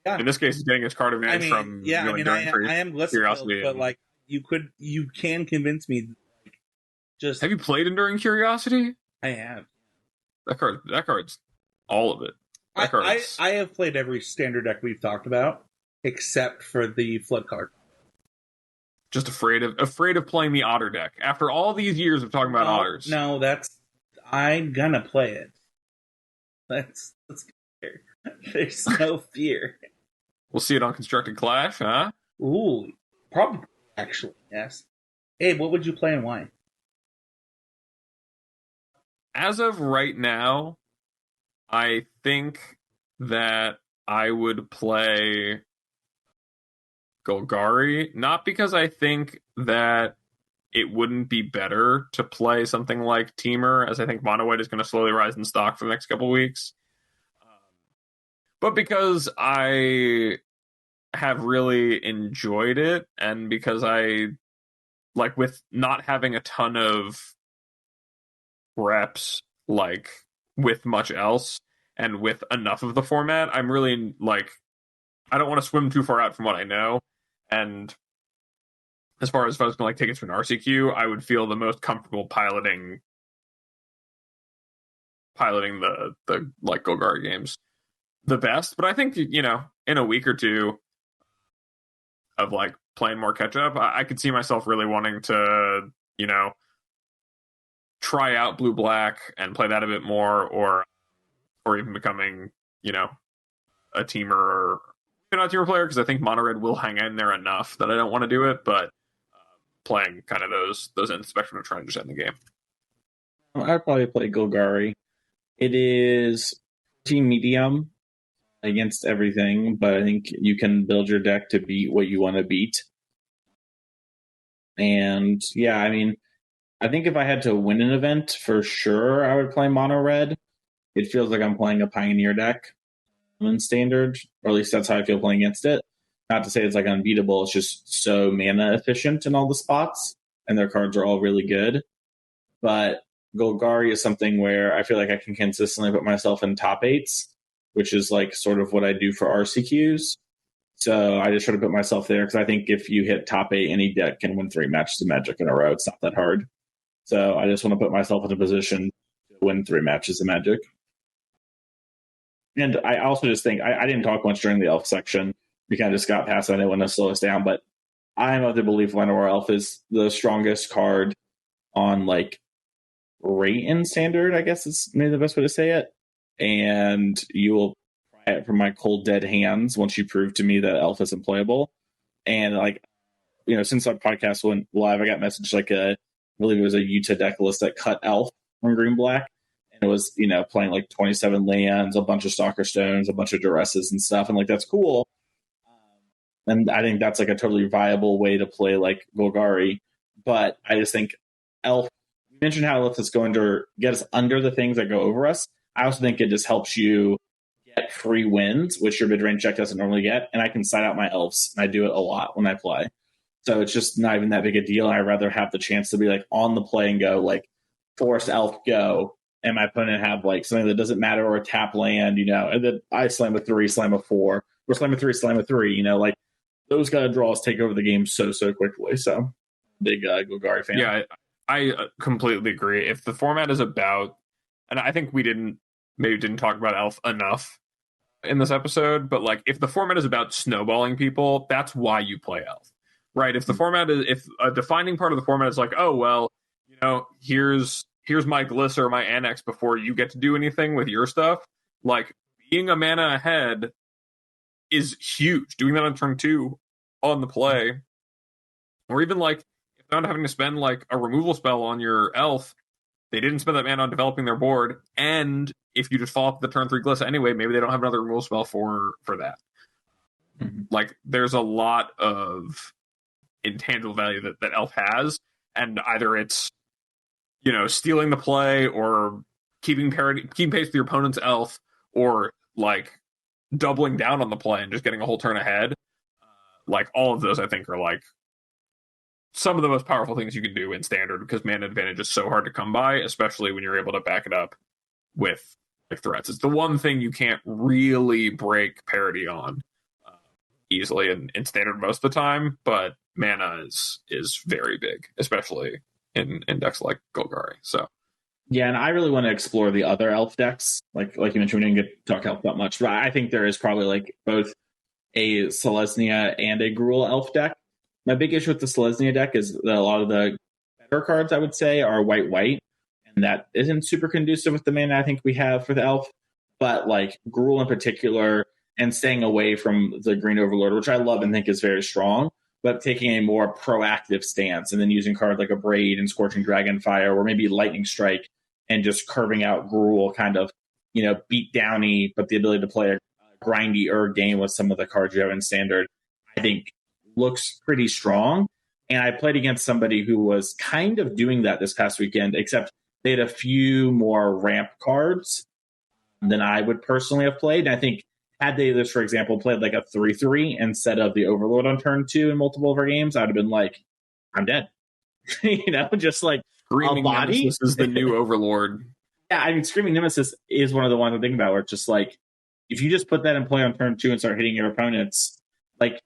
in this case, getting its card advantage from I am glissapilled, but like you can convince me. Like, just have you played Enduring Curiosity? I have. That card's all of it. I have played every standard deck we've talked about, except for the Flood card. Just afraid of playing the Otter deck after all these years of talking about otters. No, I'm gonna play it. Let's there's no fear. We'll see it on Constructed Clash, huh? Ooh, probably actually, yes. Abe, what would you play and why? As of right now, I think that I would play Golgari, not because I think that it wouldn't be better to play something like Teamer, as I think Mono White is going to slowly rise in stock for the next couple of weeks, but because I have really enjoyed it, and because I like with not having a ton of reps like with much else and with enough of the format, I'm really like I don't want to swim too far out from what I know. And as far as if I was going to like take it to an RCQ, I would feel the most comfortable piloting the like Golgari games the best. But I think in a week or two of like playing more catch up, I could see myself really wanting to try out blue black and play that a bit more, or even becoming a Teamer or not Teamer player, because I think mono red will hang in there enough that I don't want to do it, but playing kind of those ends of the spectrum of trying to just end the game. I'd probably play Golgari. It is pretty medium against everything, but I think you can build your deck to beat what you want to beat. And yeah, I mean, I think if I had to win an event, for sure, I would play mono red. It feels like I'm playing a Pioneer deck in Standard, or at least that's how I feel playing against it. Not to say it's like unbeatable, it's just so mana efficient in all the spots, and their cards are all really good. But Golgari is something where I feel like I can consistently put myself in top eights, which is like sort of what I do for RCQs. So I just try to put myself there because I think if you hit top eight, any deck can win 3 matches of Magic in a row. It's not that hard. So I just want to put myself in a position to win 3 matches of Magic. And I also just think I didn't talk much during the Elf section. We kind of just got past it. I didn't want to slow us down, but I'm of the belief Llanowar Elf is the strongest card on like rate in Standard, I guess is maybe the best way to say it. And you will pry it from my cold dead hands once you prove to me that Elf isn't playable. And like, you know, since our podcast went live, I got messaged like I believe it was a Utah deck list that cut Elf from Green Black. And it was, you know, playing like 27 lands, a bunch of Stalker Stones, a bunch of Duresses and stuff. And like, that's cool. And I think that's like a totally viable way to play like Golgari. But I just think Elf, you mentioned how Elf is going to get us under the things that go over us. I also think it just helps you get free wins, which your mid-range deck doesn't normally get. And I can side out my Elves, and I do it a lot when I play. So it's just not even that big a deal. I'd rather have the chance to be like on the play and go like force Elf go, and my opponent have like something that doesn't matter or a tap land, you know, and then I slam a 3, slam a 4, or slam a 3, slam a 3, you know, like those kind of draws take over the game so quickly. So big Golgari fan. Yeah, I completely agree. If the format is about, and I think we didn't talk about Elf enough in this episode, but like if the format is about snowballing people, that's why you play Elf, right? If the format is, if a defining part of the format is like, oh well, you know, here's my Glisser, my Annex before you get to do anything with your stuff, like being a mana ahead is huge. Doing that on turn 2 on the play, or even like if not having to spend like a removal spell on your Elf, they didn't spend that mana on developing their board, and if you just follow up the turn 3 Glissa anyway, maybe they don't have another removal spell for that. Mm-hmm. Like there's a lot of intangible value that Elf has, and either it's, you know, stealing the play or keeping pace with your opponent's Elf, or like doubling down on the play and just getting a whole turn ahead. Like all of those I think are like some of the most powerful things you can do in Standard, because mana advantage is so hard to come by, especially when you're able to back it up with like threats. It's the one thing you can't really break parity on easily in Standard most of the time, but mana is very big, especially in decks like Golgari. So yeah, and I really want to explore the other Elf decks. Like you mentioned, we didn't get to talk Elf that much, but I think there is probably like both a Selesnya and a Gruul Elf deck. My big issue with the Selesnya deck is that a lot of the better cards, I would say, are white, and that isn't super conducive with the mana I think we have for the Elf. But like Gruul in particular, and staying away from the Green Overlord, which I love and think is very strong, but taking a more proactive stance and then using cards like a Braid and Scorching Dragonfire, or maybe Lightning Strike, and just curving out Gruul, kind of, you know, beat downy, but the ability to play a grindy game with some of the cards you have in Standard, I think looks pretty strong. And I played against somebody who was kind of doing that this past weekend, except they had a few more ramp cards than I would personally have played. And I think had they this, for example, played like a 3/3 instead of the Overlord on turn 2 in multiple of our games, I'd have been like, I'm dead. You know, just like Screaming Nemesis is the new Overlord. Yeah, I mean, Screaming Nemesis is one of the ones I'm thinking about where it's just like, if you just put that in play on turn 2 and start hitting your opponents, like,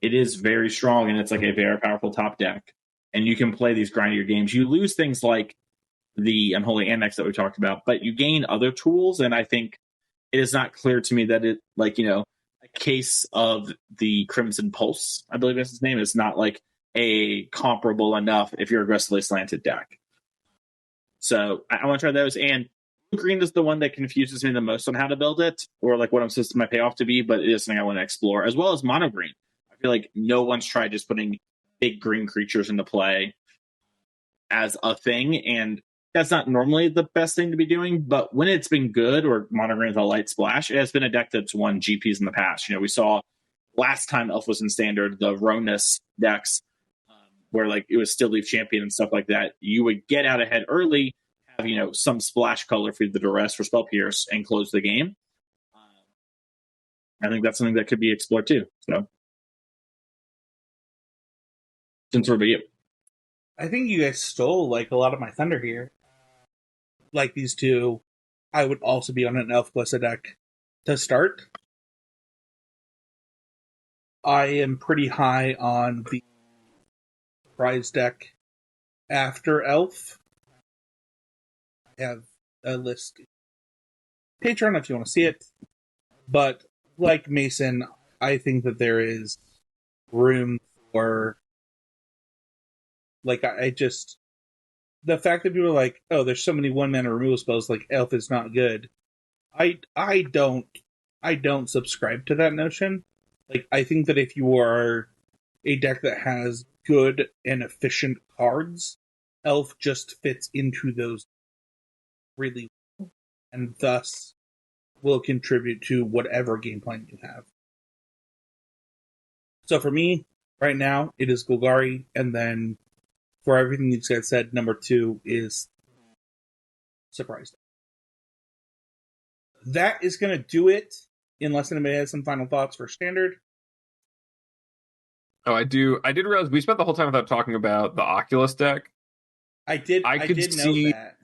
it is very strong, and it's like a very powerful top deck. And you can play these grindier games. You lose things like the Unholy Annex that we talked about, but you gain other tools, and I think it is not clear to me that it, like, you know, a case of the Crimson Pulse, I believe that's his name, is not like a comparable enough if you're aggressively slanted deck. So I want to try those, and Green is the one that confuses me the most on how to build it, or like what I'm supposed to my payoff to be, but it is something I want to explore, as well as Mono Green. I feel like no one's tried just putting big green creatures into play as a thing, and that's not normally the best thing to be doing, but when it's been good or monitoring with a light splash, it has been a deck that's won GPs in the past. We saw last time Elf was in Standard, the Ronus decks, where like it was Still Leaf Champion and stuff like that. You would get out ahead early, have some splash color for the Duress for Spell Pierce, and close the game. I think that's something that could be explored too. So, since we're you. I think you guys stole like a lot of my thunder here. Like these two, I would also be on an Elf Glissa deck to start. I am pretty high on the prize deck after Elf. I have a list. Patreon if you want to see it. But like Mason, I think that there is room for like I just the fact that people are like, oh, there's so many 1-mana removal spells, like Elf is not good. I don't subscribe to that notion. Like I think that if you are a deck that has good and efficient cards, Elf just fits into those really well, and thus will contribute to whatever game plan you have. So for me, right now, it is Golgari, and then for everything you guys said, number 2 is Surprise. That is going to do it, unless anybody has some final thoughts for Standard. Oh, I did realize we spent the whole time without talking about the Oculus deck. I did know that.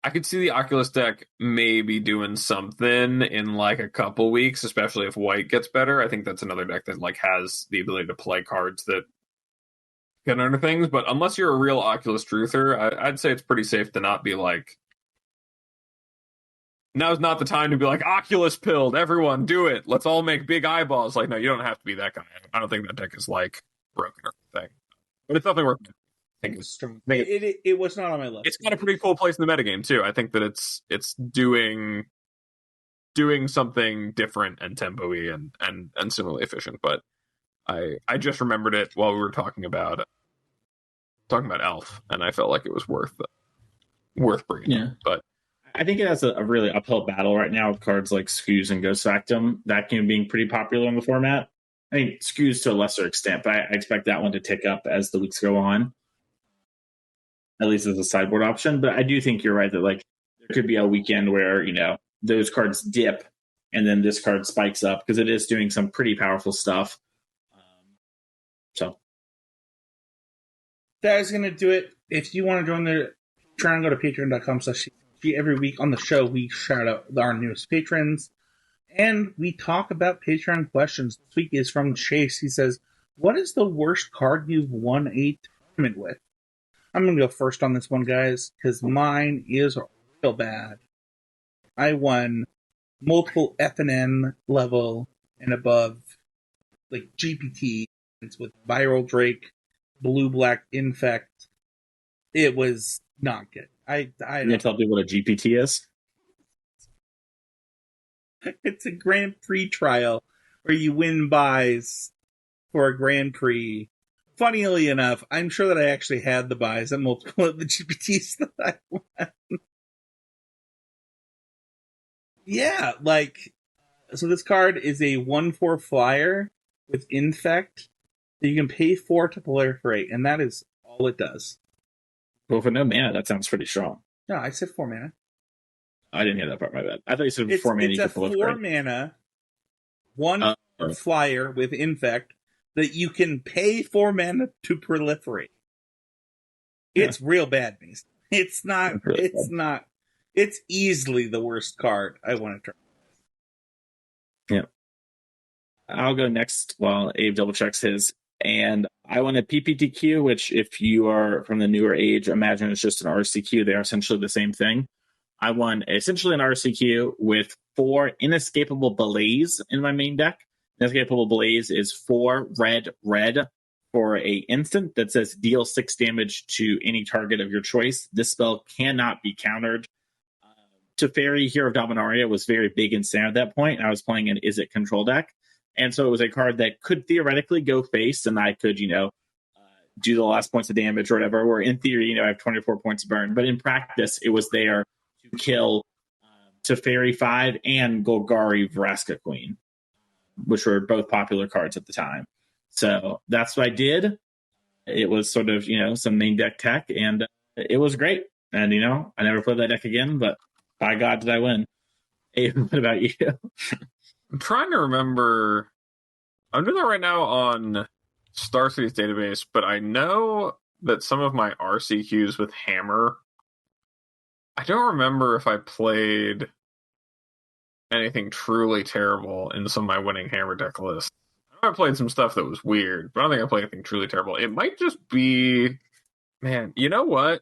I could see the Oculus deck maybe doing something in like a couple weeks, especially if White gets better. I think that's another deck that like has the ability to play cards that can under things. But unless you're a real Oculus truther, I'd say it's pretty safe to not be like, now's not the time to be like, Oculus pilled, everyone do it. Let's all make big eyeballs. Like, no, you don't have to be that guy. I don't think that deck is like broken or anything. But it's definitely worth it. It was not on my list. It's got a pretty cool place in the metagame too. I think that it's doing something different and tempo-y and similarly efficient. But I just remembered it while we were talking about Elf, and I felt like it was worth bringing. Yeah, but I think it has a really uphill battle right now with cards like Scoos and Ghost Factum. That game being pretty popular in the format. I think Scoos to a lesser extent, but I expect that one to tick up as the weeks go on. At least as a sideboard option. But I do think you're right that like there could be a weekend where, those cards dip and then this card spikes up because it is doing some pretty powerful stuff. So that is going to do it. If you want to join the Patreon, go to patreon.com/. Every week on the show, we shout out our newest patrons and we talk about Patreon questions. This week is from Chase. He says, what is the worst card you've won a tournament with? I'm going to go first on this one, guys, because mine is real bad. I won multiple FNM level and above, like GPT, with Viral Drake, Blue-Black Infect. It was not good. I Can you tell people what a GPT is? It's a Grand Prix trial where you win buys for a Grand Prix. Funnily enough, I'm sure that I actually had the buys at multiple of the GPTs that I won. Yeah, so this card is a 1/4 flyer with Infect that you can pay 4 to proliferate, and that is all it does. Well, for no mana, that sounds pretty strong. No, I said 4 mana. I didn't hear that part, my bad. I thought you said 4 mana. It's a 4 mana, 1 flyer with Infect that you can pay 4 mana to proliferate. It's real bad, Mason. It's not. It's easily the worst card I want to try. Yeah. I'll go next while Abe double checks his. And I won a PPTQ, which if you are from the newer age, imagine it's just an RCQ. They are essentially the same thing. I won essentially an RCQ with 4 Inescapable Blaze in my main deck. Inescapable Blaze is 4 red for a instant that says deal 6 damage to any target of your choice. This spell cannot be countered. Teferi, Hero of Dominaria, was very big in Standard at that point. I was playing an Izzet control deck. And so it was a card that could theoretically go face, and I could, do the last points of damage or whatever. Where in theory, I have 24 points burn, but in practice, it was there to kill Teferi 5 and Golgari Vraska Queen, which were both popular cards at the time. So that's what I did. It was sort of, some main deck tech, and it was great. And, I never played that deck again, but by God, did I win. Aiden, what about you? I'm trying to remember. I'm doing that right now on Star City's database, but I know that some of my RCQs with Hammer, I don't remember if I played anything truly terrible in some of my winning Hammer deck lists. I know I played some stuff that was weird, but I don't think I played anything truly terrible. It might just be, man, you know what?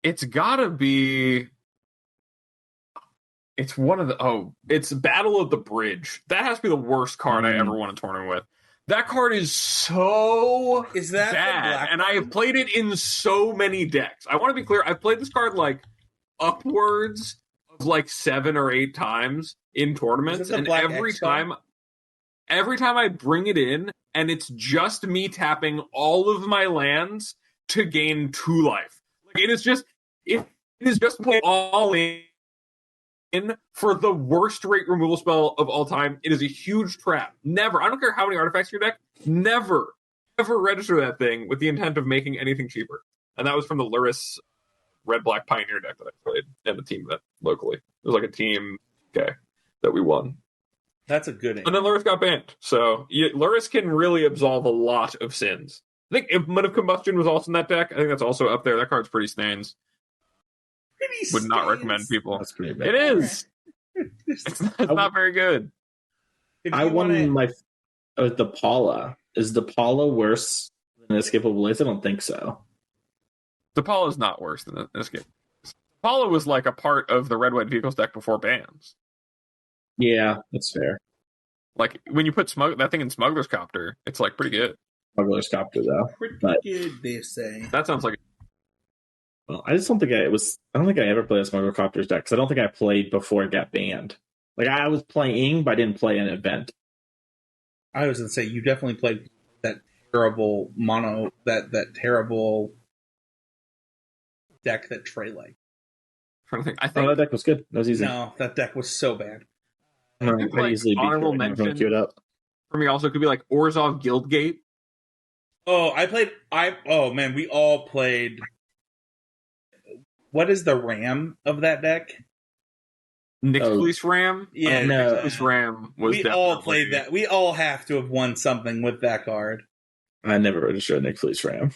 It's gotta be. It's one of the it's Battle of the Bridge. That has to be the worst card I ever won a tournament with. That card is so bad, and I have played it in so many decks. I want to be clear. I've played this card like upwards of like 7 or 8 times in tournaments, and every time I bring it in, and it's just me tapping all of my lands to gain 2 life. Like it is just playing all in for the worst rate removal spell of all time. It is a huge trap. Never, I don't care how many artifacts in your deck, never, ever register that thing with the intent of making anything cheaper. And that was from the Luris Red-Black Pioneer deck that I played and the team event locally. It was like a team that we won. That's a good aim. And then Luris got banned. So Luris can really absolve a lot of sins. I think Implement of Combustion was also in that deck. I think that's also up there. That card's pretty stains. Would not recommend people. That's pretty bad. It is. It's not very good. I won the Paula. Is the Paula worse than Escapable Blades? I don't think so. The Paula is not worse than Escape. Paula was like a part of the Red White Vehicles deck before bans. Yeah, that's fair. Like when you put that thing in Smuggler's Copter, it's like pretty good. Smuggler's Copter though. Pretty good, they say. That sounds like. Well, I just don't think I don't think I ever played a Smuggler Copters deck because I don't think I played before it got banned. Like I was playing, but I didn't play an event. I was gonna say you definitely played that terrible that terrible deck that Trey liked. I think that deck was good. That was easy. No, that deck was so bad. I easily honorable mention for me also could be like Orzhov Guildgate. We all played. What is the RAM of that deck? Nyx Ram? Yeah, Nyx Ram was we all played that. We all have to have won something with that card. I never registered Nyx Ram.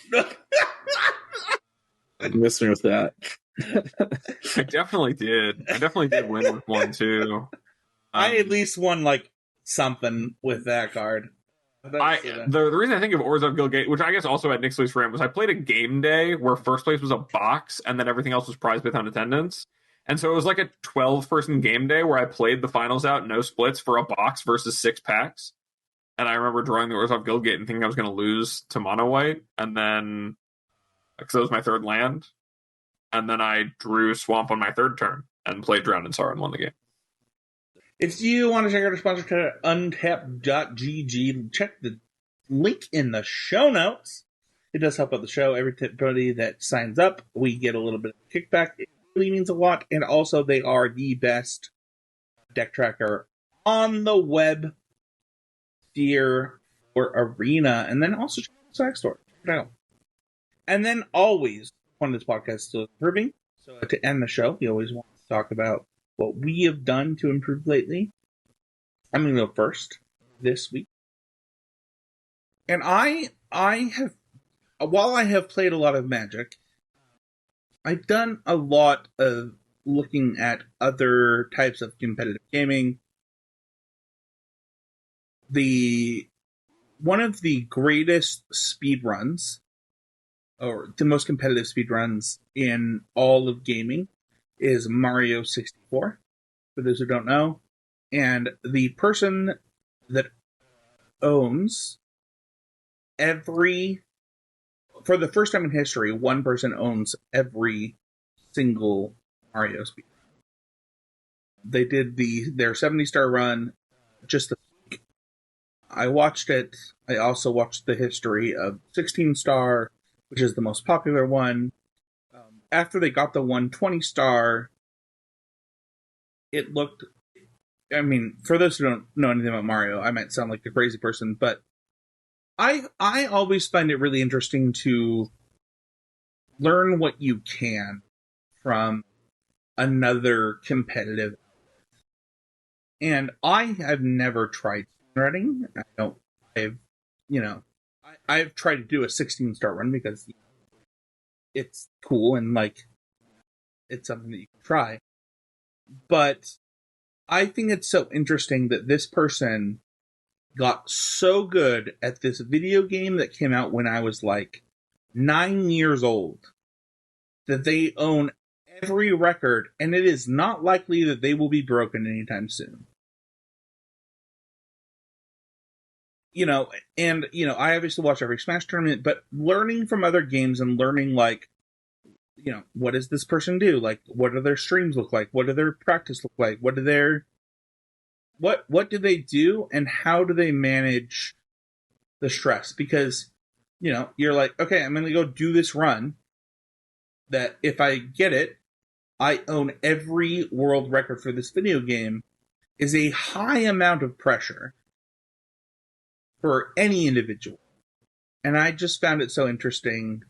I missed me with that. I definitely did. I definitely did win with one too. I at least won like something with that card. The reason I think of Orzhov Guildgate, which I guess also had Nyx Ram, was I played a game day where first place was a box and then everything else was prize based on attendance. And so it was like a 12-person game day where I played the finals out, no splits, for a box versus 6 packs. And I remember drawing the Orzhov Guildgate and thinking I was going to lose to Mono White. And then, because that was my 3rd land. And then I drew Swamp on my 3rd turn and played Drowned in Sorrow and won the game. If you want to check out our sponsor code at untap.gg, check the link in the show notes. It does help out the show. Everybody that signs up, we get a little bit of kickback. It really means a lot. And also, they are the best deck tracker on the web here for Arena. And then also check out the Swag Store. Check it out. And then always, one of this podcast is still improving. So to end the show, we always want to talk about what we have done to improve lately. I'm going to go first this week. And I have, while I have played a lot of Magic, I've done a lot of looking at other types of competitive gaming. One of the greatest speedruns, or the most competitive speedruns in all of gaming, is Mario 64, for those who don't know. And the person that owns for the first time in history, one person owns every single Mario speedrun. They did their 70-star run just this week. I watched it. I also watched the history of 16 star, which is the most popular one. After they got the 120 star, it looked. I mean, for those who don't know anything about Mario, I might sound like a crazy person, but I always find it really interesting to learn what you can from another competitive. And I have never tried running. I don't. I've I've tried to do a 16 star run because it's cool and like it's something that you can try. But I think it's so interesting that this person got so good at this video game that came out when I was like 9 years old that they own every record, and it is not likely that they will be broken anytime soon. I obviously watch every Smash tournament, but learning from other games and learning, like, what does this person do? Like, what do their streams look like? What do their practice look like? What do they do, and how do they manage the stress? Because, you're like, okay, I'm going to go do this run that if I get it, I own every world record for this video game, is a high amount of pressure for any individual. And I just found it so interesting.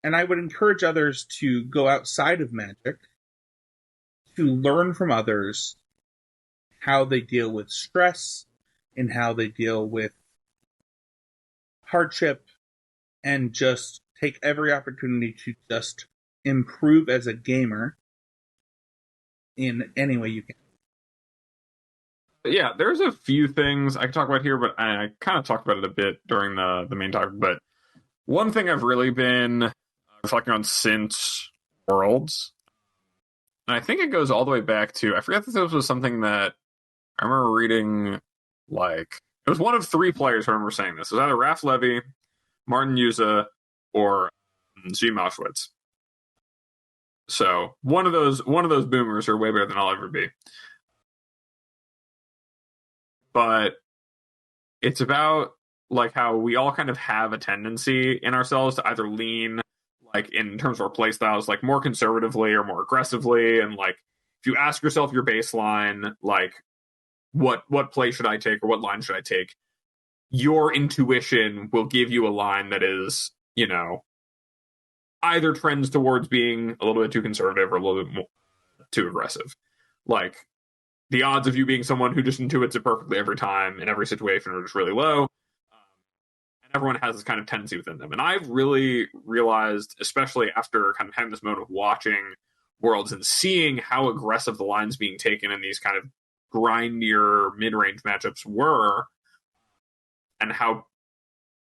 And I would encourage others to go outside of Magic to learn from others how they deal with stress and how they deal with hardship, and just take every opportunity to just improve as a gamer in any way you can. Yeah, there's a few things I can talk about here, but I kind of talked about it a bit during the main talk. But one thing I've really been reflecting on since Worlds, and I think it goes all the way back to, I forget that this was something that I remember reading, like, it was one of three players who I remember saying this. It was either Raph Levy, Martin Yuza, or G. Mauschwitz. So one of those boomers are way better than I'll ever be. But it's about like how we all kind of have a tendency in ourselves to either lean, like, in terms of our play styles, like more conservatively or more aggressively. And like, if you ask yourself your baseline, like, what play should I take or what line should I take, your intuition will give you a line that is, either trends towards being a little bit too conservative or a little bit more too aggressive. Like, the odds of you being someone who just intuits it perfectly every time in every situation are just really low. And everyone has this kind of tendency within them. And I've really realized, especially after kind of having this moment of watching Worlds and seeing how aggressive the lines being taken in these kind of grindier mid-range matchups were, and how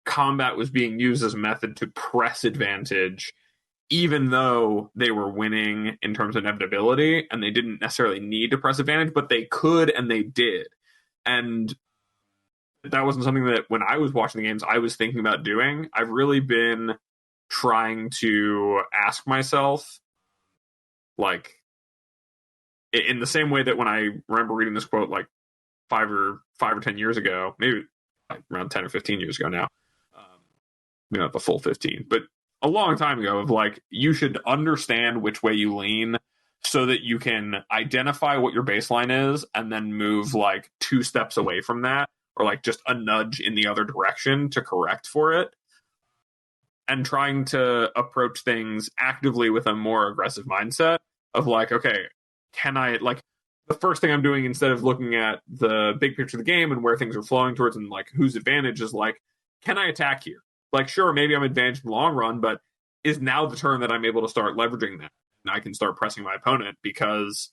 combat was being used as a method to press advantage, even though they were winning in terms of inevitability, and they didn't necessarily need to press advantage, but they could, and they did. And that wasn't something that when I was watching the games I was thinking about doing. I've really been trying to ask myself, like, in the same way that when I remember reading this quote like 5 or 10 years ago, maybe like around 10 or 15 years ago now, maybe not the full 15, but a long time ago, of like, you should understand which way you lean so that you can identify what your baseline is and then move like 2 steps away from that, or like just a nudge in the other direction to correct for it. And trying to approach things actively with a more aggressive mindset of like, okay, can I, like, the first thing I'm doing, instead of looking at the big picture of the game and where things are flowing towards and like whose advantage is, like, can I attack here? Like, sure, maybe I'm advantaged in the long run, but is now the turn that I'm able to start leveraging that. And I can start pressing my opponent, because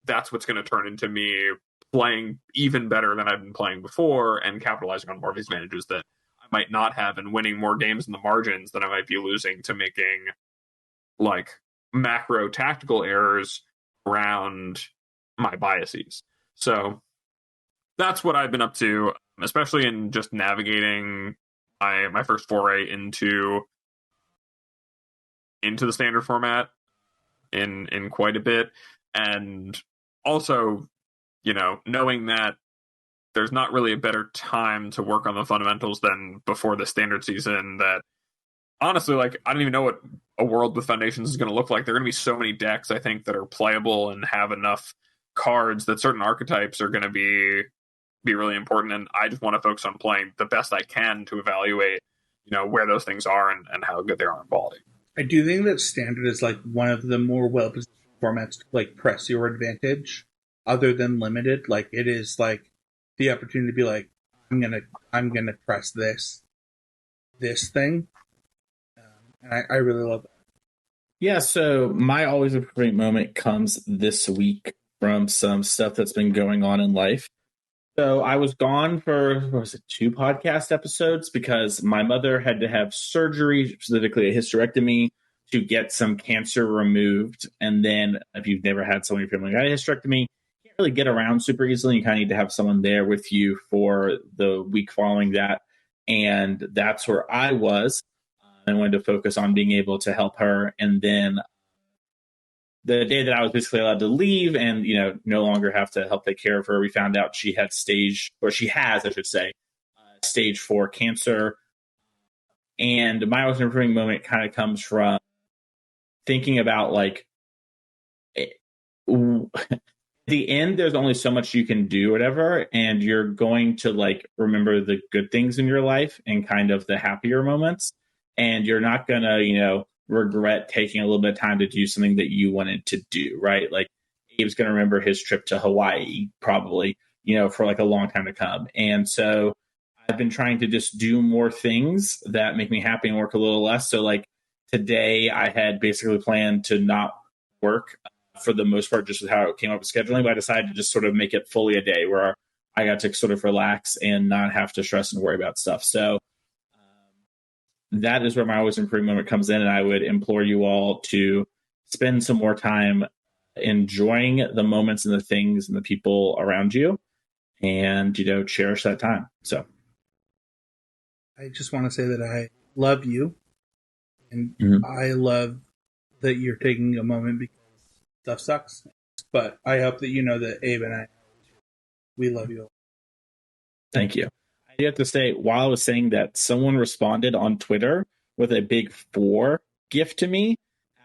that's what's going to turn into me playing even better than I've been playing before and capitalizing on more of these advantages that I might not have, and winning more games in the margins than I might be losing to making, like, macro tactical errors around my biases. So that's what I've been up to, especially in just navigating my first foray into the standard format in quite a bit. And also, knowing that there's not really a better time to work on the fundamentals than before the standard season. That honestly, like, I don't even know what a world with foundations is going to look like. There are going to be so many decks, I think, that are playable and have enough cards that certain archetypes are going to be really important. And I just want to focus on playing the best I can to evaluate, where those things are and how good they are in quality. I do think that standard is like one of the more well-positioned formats to like press your advantage, other than limited. Like, it is like the opportunity to be like, I'm gonna press this thing, and I really love that. Yeah, so my always a great moment comes this week from some stuff that's been going on in life. So I was gone for, 2 podcast episodes because my mother had to have surgery, specifically a hysterectomy, to get some cancer removed. And then if you've never had someone in your family got a hysterectomy, you can't really get around super easily. You kind of need to have someone there with you for the week following that. And that's where I was. I wanted to focus on being able to help her. And then the day that I was basically allowed to leave and, no longer have to help take care of her, we found out she has stage 4 cancer. And my most improving moment kind of comes from thinking about, like, at the end, there's only so much you can do, whatever, and you're going to, like, remember the good things in your life and kind of the happier moments. And you're not going to, regret taking a little bit of time to do something that you wanted to do, right? Like, Abe's going to remember his trip to Hawaii probably, for like a long time to come. And so I've been trying to just do more things that make me happy and work a little less. So like today I had basically planned to not work for the most part, just with how it came up with scheduling, but I decided to just sort of make it fully a day where I got to sort of relax and not have to stress and worry about stuff. So that is where my always improving moment comes in, and I would implore you all to spend some more time enjoying the moments and the things and the people around you, and cherish that time. So I just want to say that I love you, and I love that you're taking a moment because stuff sucks. But I hope that you know that Abe and I, we love you. Thank you. I have to say, while I was saying that, someone responded on Twitter with a big 4 gift to me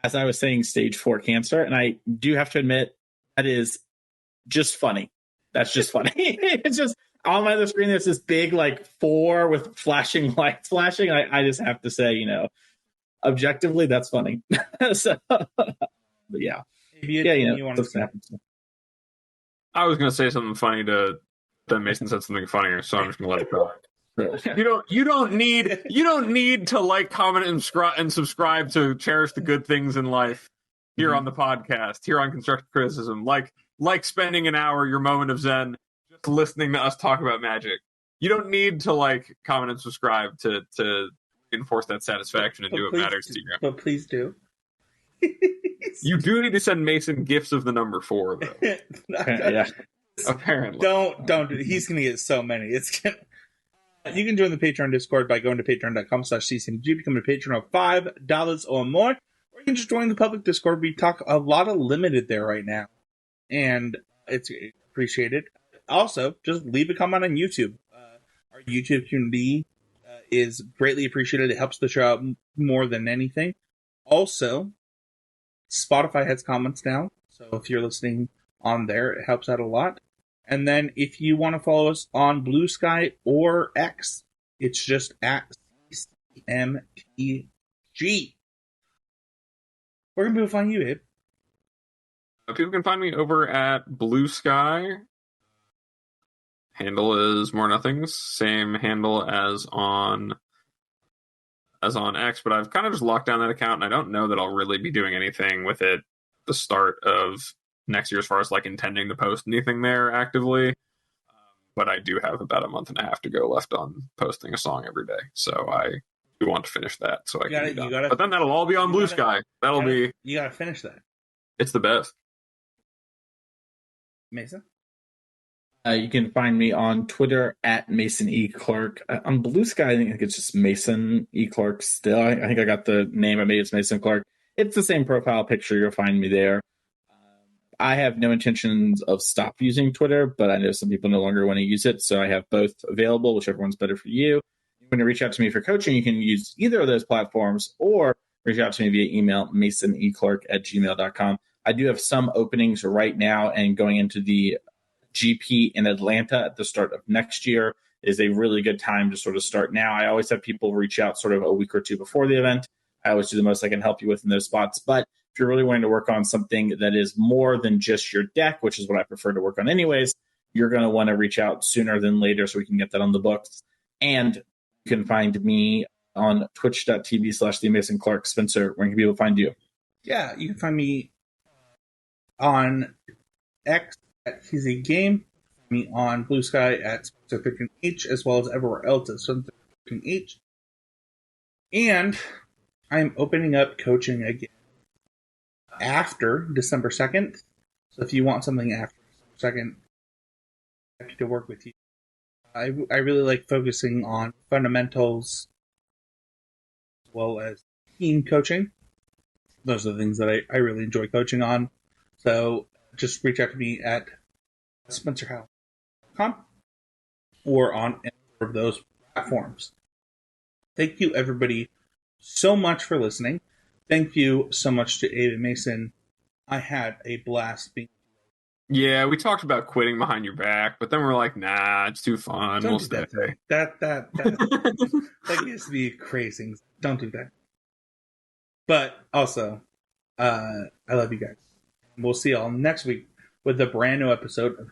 as I was saying stage 4 cancer. And I do have to admit, that is just funny. That's just funny. It's just on my other screen, there's this big like 4 with flashing lights flashing. I just have to say, objectively, that's funny. So, but yeah. I was going to say something funny then Mason said something funnier, so I'm just gonna let it go. You don't need to like, comment, and subscribe to cherish the good things in life here on the podcast, here on Constructive Criticism. Like spending an hour, your moment of zen, just listening to us talk about Magic. You don't need to like, comment, and subscribe to enforce that satisfaction and do what matters to you. But please do. You do need to send Mason gifts of the number 4, though. Yeah. Apparently. Don't do it. He's gonna get so many. You can join the Patreon Discord by going to patreon.com/ccmg, become a patron of $5 or more, or you can just join the public Discord. We talk a lot of limited there right now, and it's appreciated. Also, just leave a comment on YouTube. Our YouTube community is greatly appreciated. It helps the show out more than anything. Also, Spotify has comments now, so if you're listening on there, it helps out a lot. And then if you want to follow us on Blue Sky or X, it's just at CCMTG. Where can people find you, Abe? People can find me over at Blue Sky. Handle is More Nothings. Same handle as on X, but I've kind of just locked down that account, and I don't know that I'll really be doing anything with it at the start of next year as far as like intending to post anything there actively. But I do have about a month and a half to go left on posting a song every day. So I do want to finish that so I can be done. But then that'll all be on Blue Sky. You gotta finish that. It's the best. Mason? You can find me on Twitter at Mason E. Clark. On Blue Sky, I think it's just Mason E. Clark still. I think I got the name. I made it's Mason Clark. It's the same profile picture. You'll find me there. I have no intentions of stop using Twitter, but I know some people no longer want to use it. So I have both available, whichever one's better for you. When you reach out to me for coaching, you can use either of those platforms or reach out to me via email, masoneclark@gmail.com. I do have some openings right now, and going into the GP in Atlanta at the start of next year is a really good time to sort of start now. I always have people reach out sort of a week or two before the event. I always do the most I can help you with in those spots. But if you're really wanting to work on something that is more than just your deck, which is what I prefer to work on anyways, you're going to want to reach out sooner than later so we can get that on the books. And you can find me on twitch.tv/TheAmazingClark. Spencer, where can people find you? Yeah, you can find me on X at He's a Game, me on Blue Sky at Spencer15H, as well as everywhere else at Spencer15H. And I'm opening up coaching again after December 2nd. So if you want something after December 2nd, happy to work with you. I really like focusing on fundamentals as well as team coaching. Those are the things that I really enjoy coaching on. So just reach out to me at spencerhouse.com or on any of those platforms. Thank you, everybody, so much for listening. Thank you so much to Abe and Mason. I had a blast being. Yeah, we talked about quitting behind your back, but then we're like, nah, it's too fun. Don't We'll do stay. That gives me crazy. Don't do that. But also, I love you guys. We'll see y'all next week with a brand new episode of